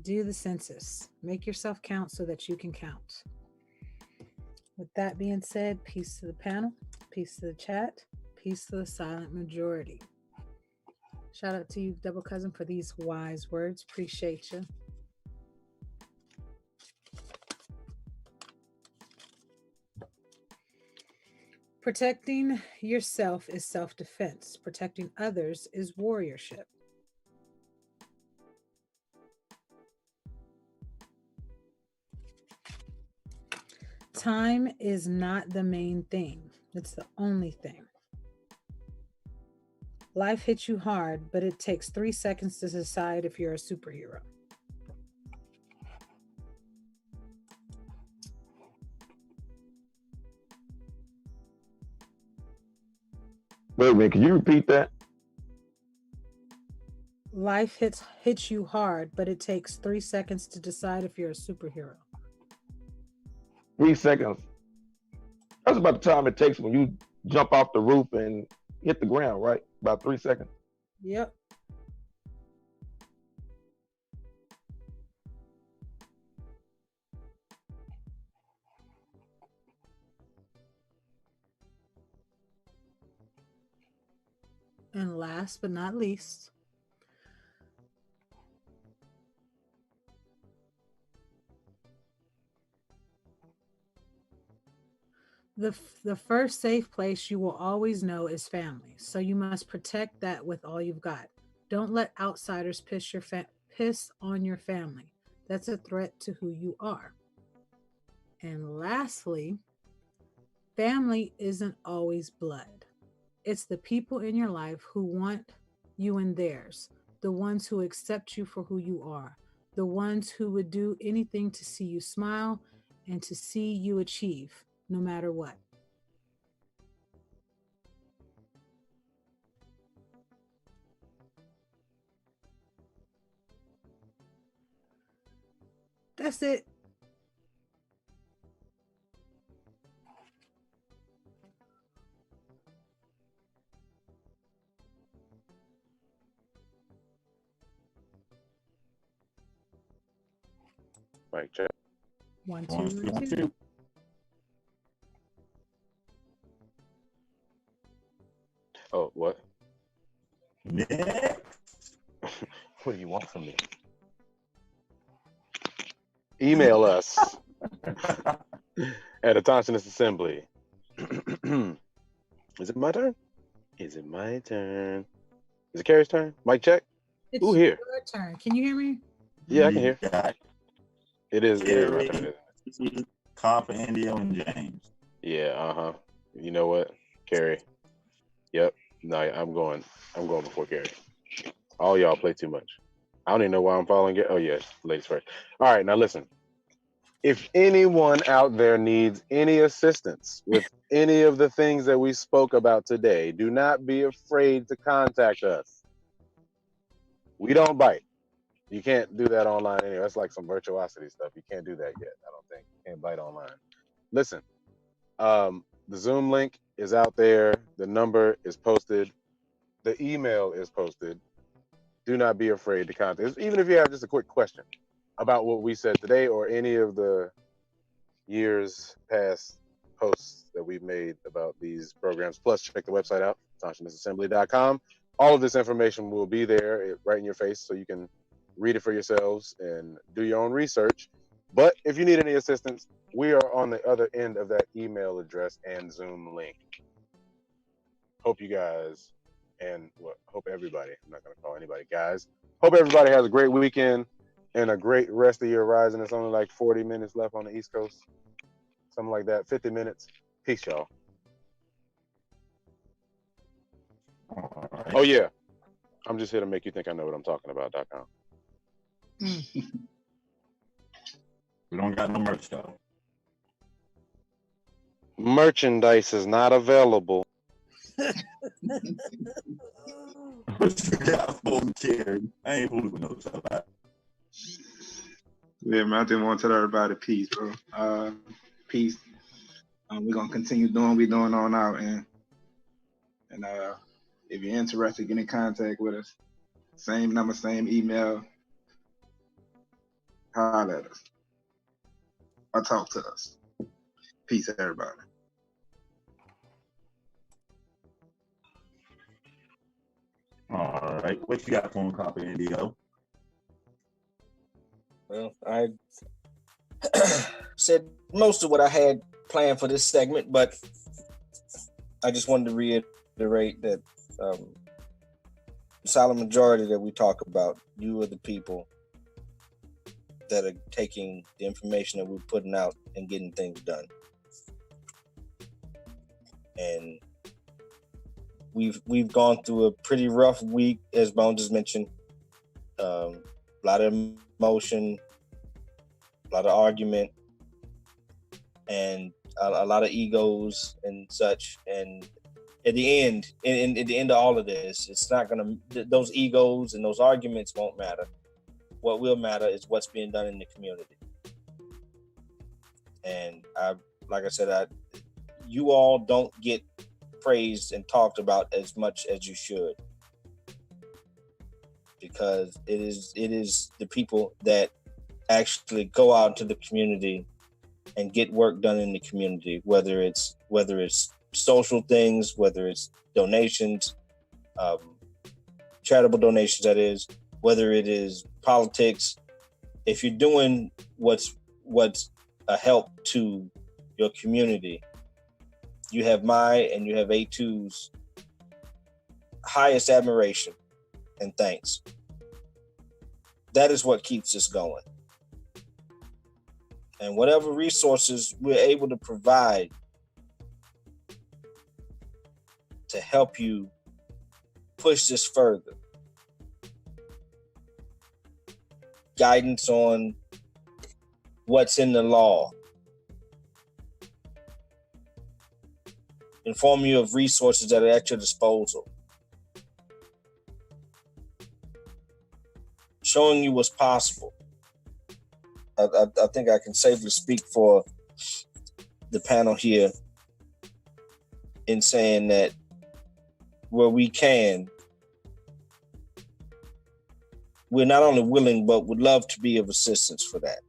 Do the census. Make yourself count so that you can count. With that being said, peace to the panel, peace to the chat, peace to the silent majority. Shout out to you, Double Cousin, for these wise words. Appreciate you. Protecting yourself is self-defense. Protecting others is warriorship. Time is not the main thing. It's the only thing. Life hits you hard, but it takes 3 seconds to decide if you're a superhero. Wait a minute, can you repeat that? Life hits you hard, but it takes 3 seconds to decide if you're a superhero. 3 seconds. That's about the time it takes when you jump off the roof and hit the ground, right? About 3 seconds. Yep. And last but not least, the first safe place you will always know is family. So you must protect that with all you've got. Don't let outsiders piss on your family. That's a threat to who you are. And lastly, family isn't always blood. It's the people in your life who want you in theirs, the ones who accept you for who you are, the ones who would do anything to see you smile and to see you achieve, no matter what. That's it. Mic check. 1, 2, 1, 2. Oh, what? Yeah. What do you want from me? Email us at Autonomous Assembly. Is it my turn? Is it my turn? Is it Carrie's turn? Mic check. It's Who here? your turn. Can you hear me? Yeah, I can hear. Yeah. It is Carrie, recommended. Copper, Indio, and James. Yeah, You know what? Carrie. Yep. No, I'm going before Carrie. All y'all play too much. I don't even know why I'm following it. Oh yes, ladies first. All right, now listen. If anyone out there needs any assistance with any of the things that we spoke about today, do not be afraid to contact us. We don't bite. You can't do that online anyway. That's like some virtuosity stuff. You can't do that yet, I don't think. You can't bite online. Listen, the Zoom link is out there. The number is posted. The email is posted. Do not be afraid to contact us, even if you have just a quick question about what we said today or any of the years past posts that we've made about these programs. Plus, check the website out, SanshaMissAssembly.com. All of this information will be there right in your face so you can read it for yourselves and do your own research. But if you need any assistance, we are on the other end of that email address and Zoom link. Hope you guys hope everybody, I'm not going to call anybody guys, hope everybody has a great weekend and a great rest of your rising. It's only like 40 minutes left on the East Coast. Something like that, 50 minutes. Peace, y'all. All right. Oh, yeah. I'm just here to make you think I know what I'm talking about.com. We don't got no merch, though. Merchandise is not available. What you got for me, Carrie? I ain't fooling with no stuff. Yeah, man, I just want to tell everybody peace, bro. Peace. We're gonna continue doing what we're doing on our end. And if you're interested, get in contact with us. Same number, same email. Holler at us. Or talk to us. Peace, everybody. All right. What you got for Copper, Indio? Well, I said most of what I had planned for this segment, but I just wanted to reiterate that the solid majority that we talk about, you are the people that are taking the information that we're putting out and getting things done. And we've gone through a pretty rough week, as Bones just mentioned. A lot of emotion, a lot of argument, and a lot of egos and such. And at the end, at the end of all of this, it's not gonna. Those egos and those arguments won't matter. What will matter is what's being done in the community. And like I said, you all don't get praised and talked about as much as you should, because it is the people that actually go out to the community and get work done in the community, whether it's social things, whether it's donations, charitable donations, that is, whether it is politics. If you're doing what's a help to your community, you have my and you have A2's highest admiration and thanks. That is what keeps us going. And whatever resources we're able to provide to help you push this further. Guidance on what's in the law. Inform you of resources that are at your disposal. Showing you what's possible. I think I can safely speak for the panel here in saying that where we can, we're not only willing, but would love to be of assistance for that.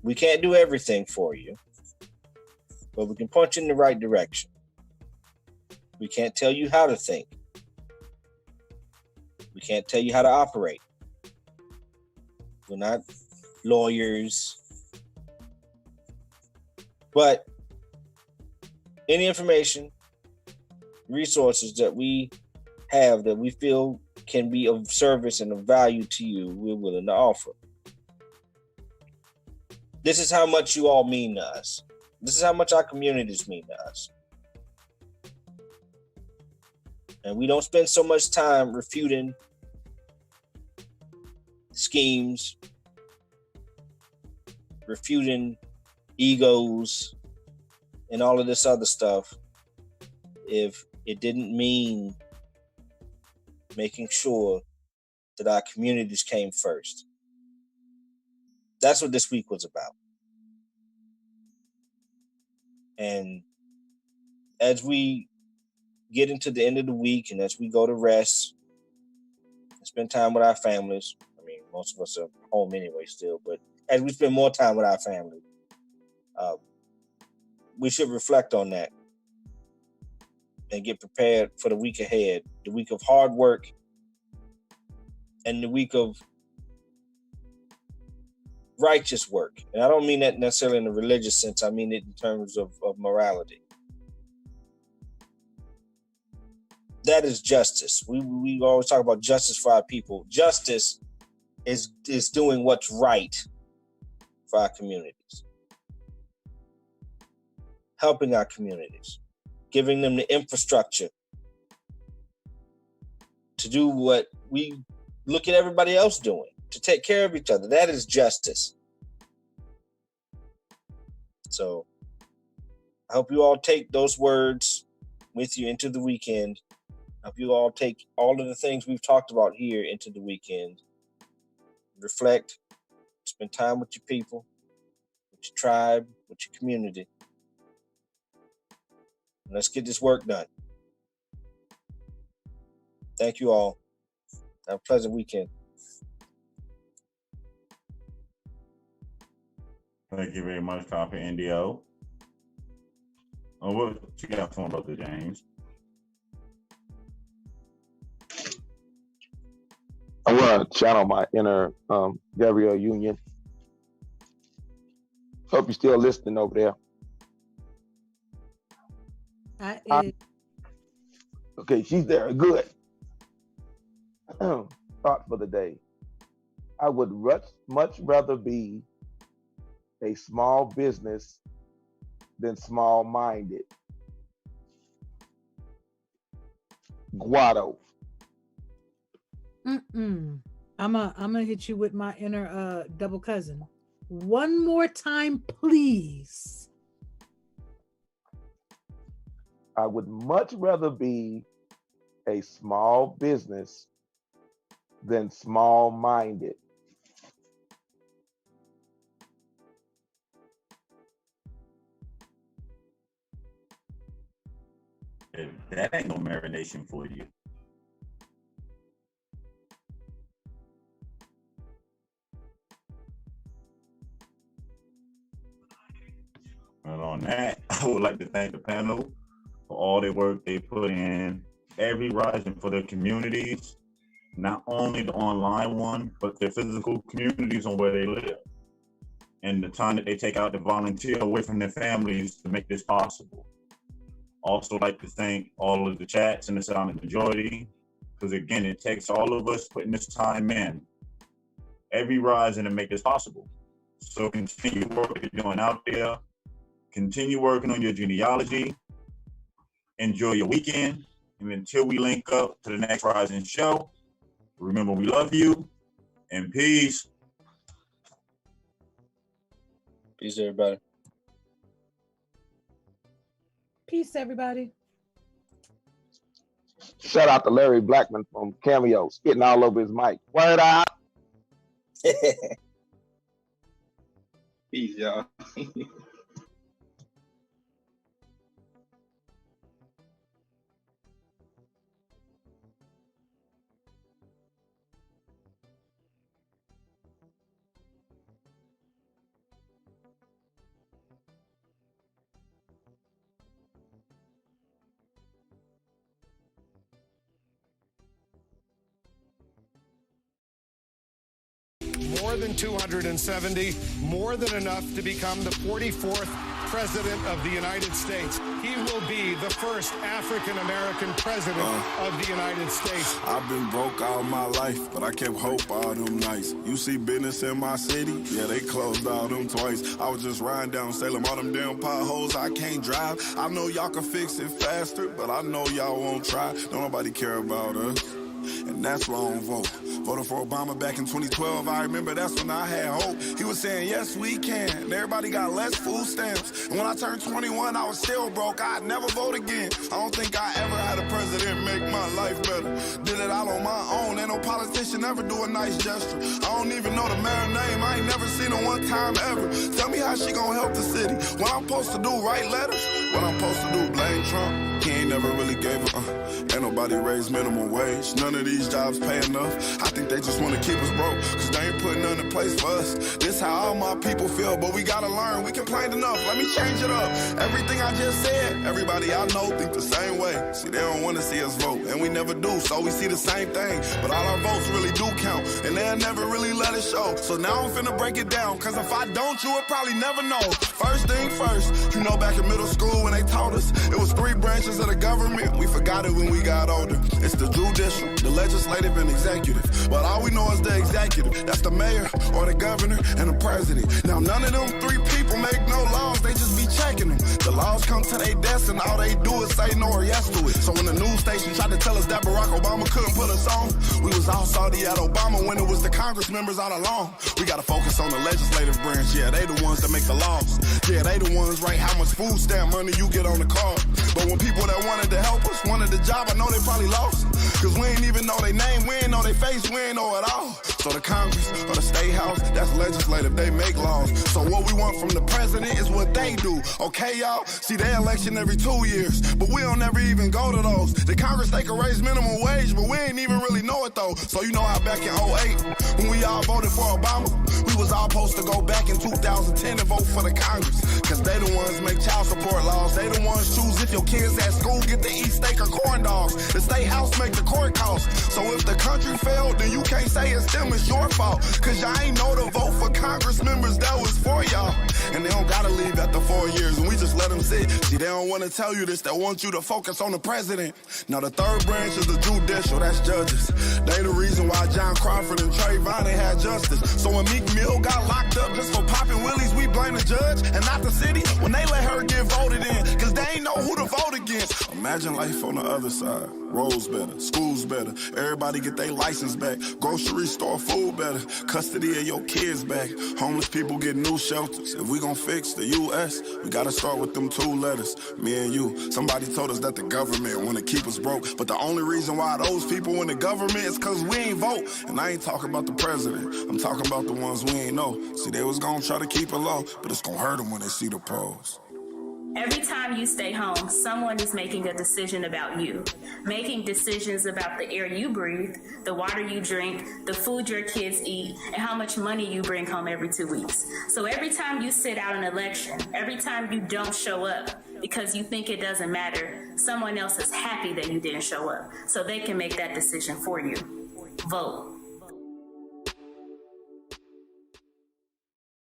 We can't do everything for you, but we can point you in the right direction. We can't tell you how to think. We can't tell you how to operate. We're not lawyers. But any information, resources that we have that we feel can be of service and of value to you, we're willing to offer. This is how much you all mean to us. This is how much our communities mean to us. And we don't spend so much time refuting schemes, refuting egos, and all of this other stuff if it didn't mean making sure that our communities came first. That's what this week was about. And as we get into the end of the week and as we go to rest and spend time with our families, I mean, most of us are home anyway still, but as we spend more time with our family, we should reflect on that and get prepared for the week ahead, the week of hard work and the week of righteous work. And I don't mean that necessarily in a religious sense. I mean it in terms of morality. That is justice. We always talk about justice for our people. Justice is doing what's right for our communities. Helping our communities. Giving them the infrastructure to do what we look at everybody else doing, to take care of each other. That is justice. So I hope you all take those words with you into the weekend. I hope you all take all of the things we've talked about here into the weekend. Reflect, spend time with your people, with your tribe, with your community. And let's get this work done. Thank you all. Have a pleasant weekend. Thank you very much, Copy NDO. Oh, what you got for Brother James? I want to channel my inner Gabrielle Union. Hope you're still listening over there. Okay, she's there. Good. Thought for the day. I would much rather be a small business than small-minded. Guado. I'm gonna hit you with my inner double cousin. One more time, please. I would much rather be a small business than small-minded. That ain't no marination for you. And on that, I would like to thank the panel for all the work they put in, every rising for their communities, not only the online one, but their physical communities on where they live, and the time that they take out to volunteer away from their families to make this possible. Also like to thank all of the chats and the silent majority, because again, it takes all of us putting this time in, every rising to make this possible. So continue work you're doing out there. Continue working on your genealogy. Enjoy your weekend. And until we link up to the next Rising show, remember we love you and peace. Peace, everybody. Peace, everybody. Shout out to Larry Blackman from Cameo, spitting all over his mic. Word out. Peace, y'all. More than 270, more than enough to become the 44th President of the United States. He will be the first African-American President of the United States. I've been broke all my life, but I kept hope all them nights. You see business in my city? Yeah, they closed all them twice. I was just riding down Salem, all them damn potholes, I can't drive. I know y'all can fix it faster, but I know y'all won't try. Don't nobody care about us, and that's why I don't vote. Voted for Obama back in 2012. I remember that's when I had hope. He was saying, yes, we can. And everybody got less food stamps. And when I turned 21, I was still broke. I'd never vote again. I don't think I ever had a president make my life better. Did it all on my own. Ain't no politician ever do a nice gesture. I don't even know the mayor's name. I ain't never seen her one time ever. Tell me how she gonna help the city. What I'm supposed to do, write letters? What I'm supposed to do, blame Trump? He ain't never really gave a Ain't nobody raised minimum wage. None of these jobs pay enough. I think they just want to keep us broke, cause they ain't putting none in place for us. This how all my people feel, but we gotta learn. We complained enough, let me change it up. Everything I just said, everybody I know think the same way. See, they don't want to see us vote, and we never do, so we see the same thing. But all our votes really do count, and they'll never really let it show. So now I'm finna break it down, cause if I don't, you would probably never know. First thing first, you know back in middle school when they taught us, it was 3 branches of the government. We forgot it when we got older. It's the judicial, the legislative, and executive. But all we know is the executive. That's the mayor or the governor and the president. Now none of them 3 people make no laws, they just be checking them. The laws come to their desk and all they do is say no or yes to it. So when the news station tried to tell us that Barack Obama couldn't put us on, we was all salty at Obama when it was the Congress members all along. We gotta focus on the legislative branch. Yeah, they the ones that make the laws. Yeah, they the ones write how much food stamp money you get on the card. But when people that wanted to help us wanted the job, I know they probably lost. Cause we ain't even know their name, we ain't know their face, we ain't know it all. So the Congress or the State House, that's legislative, they make laws. So what we want from the president is what they do. Okay, y'all? See, they election every 2 years, but we don't ever even go to those. The Congress, they can raise minimum wage, but we ain't even really know it though. So you know how back in 08, when we all voted for Obama, we was all supposed to go back in 2010 and vote for the Congress. Cause they the ones make child support laws. They the ones choose if your kids at school get to eat steak or corn dogs. The State House make the court costs. So if the country failed, then you can't say it's them, it's your fault. Cause y'all ain't know to vote for Congress members that was for y'all. And they don't gotta leave after 4 years, and we just let them sit. See, they don't wanna tell you this, they want you to focus on the president. Now the third branch is the judicial, that's judges. They the reason why John Crawford and Trayvon ain't had justice. So when Meek Mill got locked up just for popping willies, we blame the judge and not the city when they let her get voted in, cause they ain't know who to vote against. Imagine life on the other side. Roads better, schools better, everybody get their license back, grocery store food better, custody of your kids back, homeless people get new shelters. If we gon' fix the U.S., we gotta start with them 2 letters, me and you. Somebody told us that the government wanna keep us broke, but the only reason why those people in the government is cause we ain't vote. And I ain't talking about the president, I'm talking about the ones we ain't know. See, they was gonna try to keep it low, but it's gonna hurt them when they see the pros. Every time you stay home, someone is making a decision about you, making decisions about the air you breathe, the water you drink, the food your kids eat, and how much money you bring home every 2 weeks. So every time you sit out an election, every time you don't show up because you think it doesn't matter, someone else is happy that you didn't show up, so they can make that decision for you. Vote.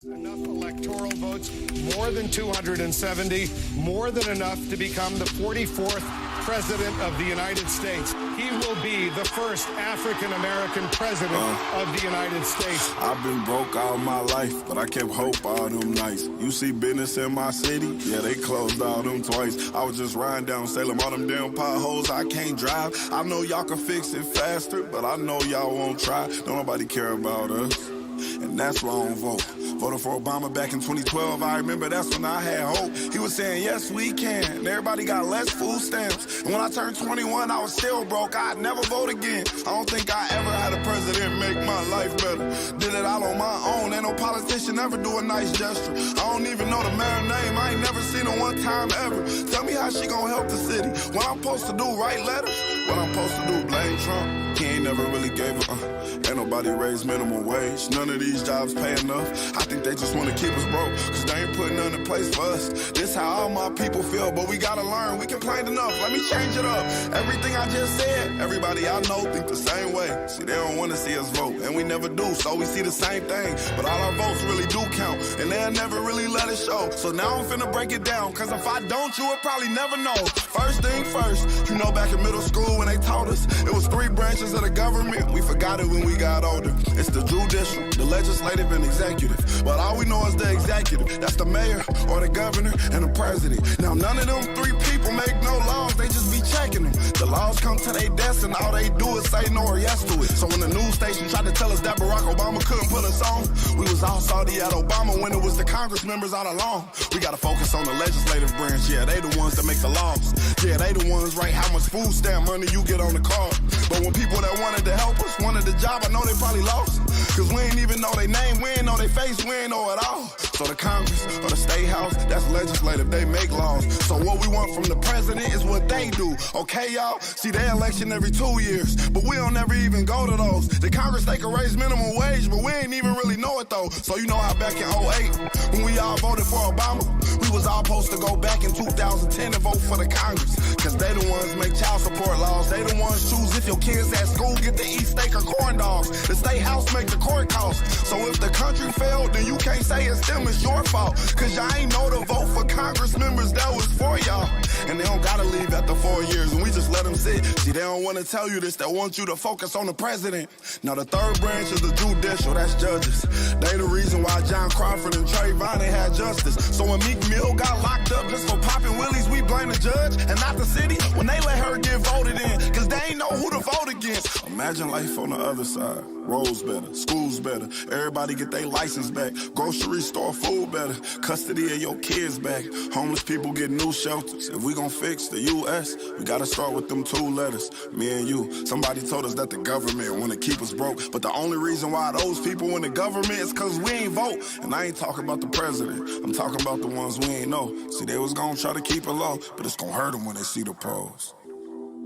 Enough electoral votes, more than 270, more than enough to become the 44th President of the United States. He will be the first African-American President of the United States. I've been broke all my life, but I kept hope all them nights. You see business in my city? Yeah, they closed all them twice. I was just riding down Salem, all them damn potholes, I can't drive. I know y'all can fix it faster, but I know y'all won't try. Don't nobody care about us, and that's why I don't vote. Voted for Obama back in 2012. I remember that's when I had hope. He was saying, yes, we can. And everybody got less food stamps. And when I turned 21, I was still broke. I'd never vote again. I don't think I ever had a president make my life better. Did it all on my own. Ain't no politician ever do a nice gesture. I don't even know the mayor's name. I ain't never seen her one time ever. Tell me how she gonna help the city. What I'm supposed to do, write letters? What I'm supposed to do, blame Trump? He ain't never really gave a Ain't nobody raised minimum wage. None of these jobs pay enough. I think they just want to keep us broke, cause they ain't putting none in place for us. This how all my people feel, but we gotta learn. We complained enough, let me change it up. Everything I just said, everybody I know think the same way. See, they don't want to see us vote, and we never do, so we see the same thing. But all our votes really do count, and they'll never really let it show. So now I'm finna break it down, cause if I don't, you would probably never know. First thing first, you know back in middle school when they taught us, it was 3 branches of the government. We forgot it when we got older. It's the judicial, the legislative, and executive. But all we know is the executive. That's the mayor, or the governor, and the president. Now none of them 3 people make no laws, they just be checking them. The laws come to their desk and all they do is say no or yes to it. So when the news station tried to tell us that Barack Obama couldn't put us on, we was all salty at Obama when it was the Congress members all along. We gotta focus on the legislative branch, yeah, they the ones that make the laws. Yeah, they the ones write how much food stamp money you get on the card. But when people that wanted to help us wanted the job, I know they probably lost. Cause we ain't even know their name, we ain't know their face, we ain't know it all. So the Congress or the State House, that's legislative, they make laws. So what we want from the president is what they do, okay y'all? See, they election every 2 years, but we don't ever even go to those. The Congress, they can raise minimum wage, but we ain't even really know it though. So you know how back in 08, when we all voted for Obama, we was all supposed to go back in 2010 and vote for the Congress. Cause they the ones make child support laws, they the ones choose if your kids at school get to eat steak or corn dogs. The State House make the court costs. So if the country failed, then you can't say it's them, it's your fault. Cause y'all ain't know to vote for Congress members that was for y'all. And they don't gotta leave after 4 years, and we just let them sit. See, they don't wanna tell you this, they want you to focus on the president. Now the 3rd branch is the judicial, that's judges. They the reason why John Crawford and Trayvon ain't had justice. So when Meek Mill got locked up just for popping willies, we blame the judge and not the city when they let her get voted in, cause they ain't know who to vote against. Imagine life on the other side. Roads better, schools better, everybody get their license back, grocery store food better, custody of your kids back, homeless people get new shelters. If we gon' fix the U.S., we gotta start with them 2 letters, me and you. Somebody told us that the government wanna keep us broke, but the only reason why those people in the government is cause we ain't vote. And I ain't talking about the president, I'm talking about the ones we ain't know. See, they was gonna try to keep it low, but it's gonna hurt them when they see the pros.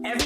Every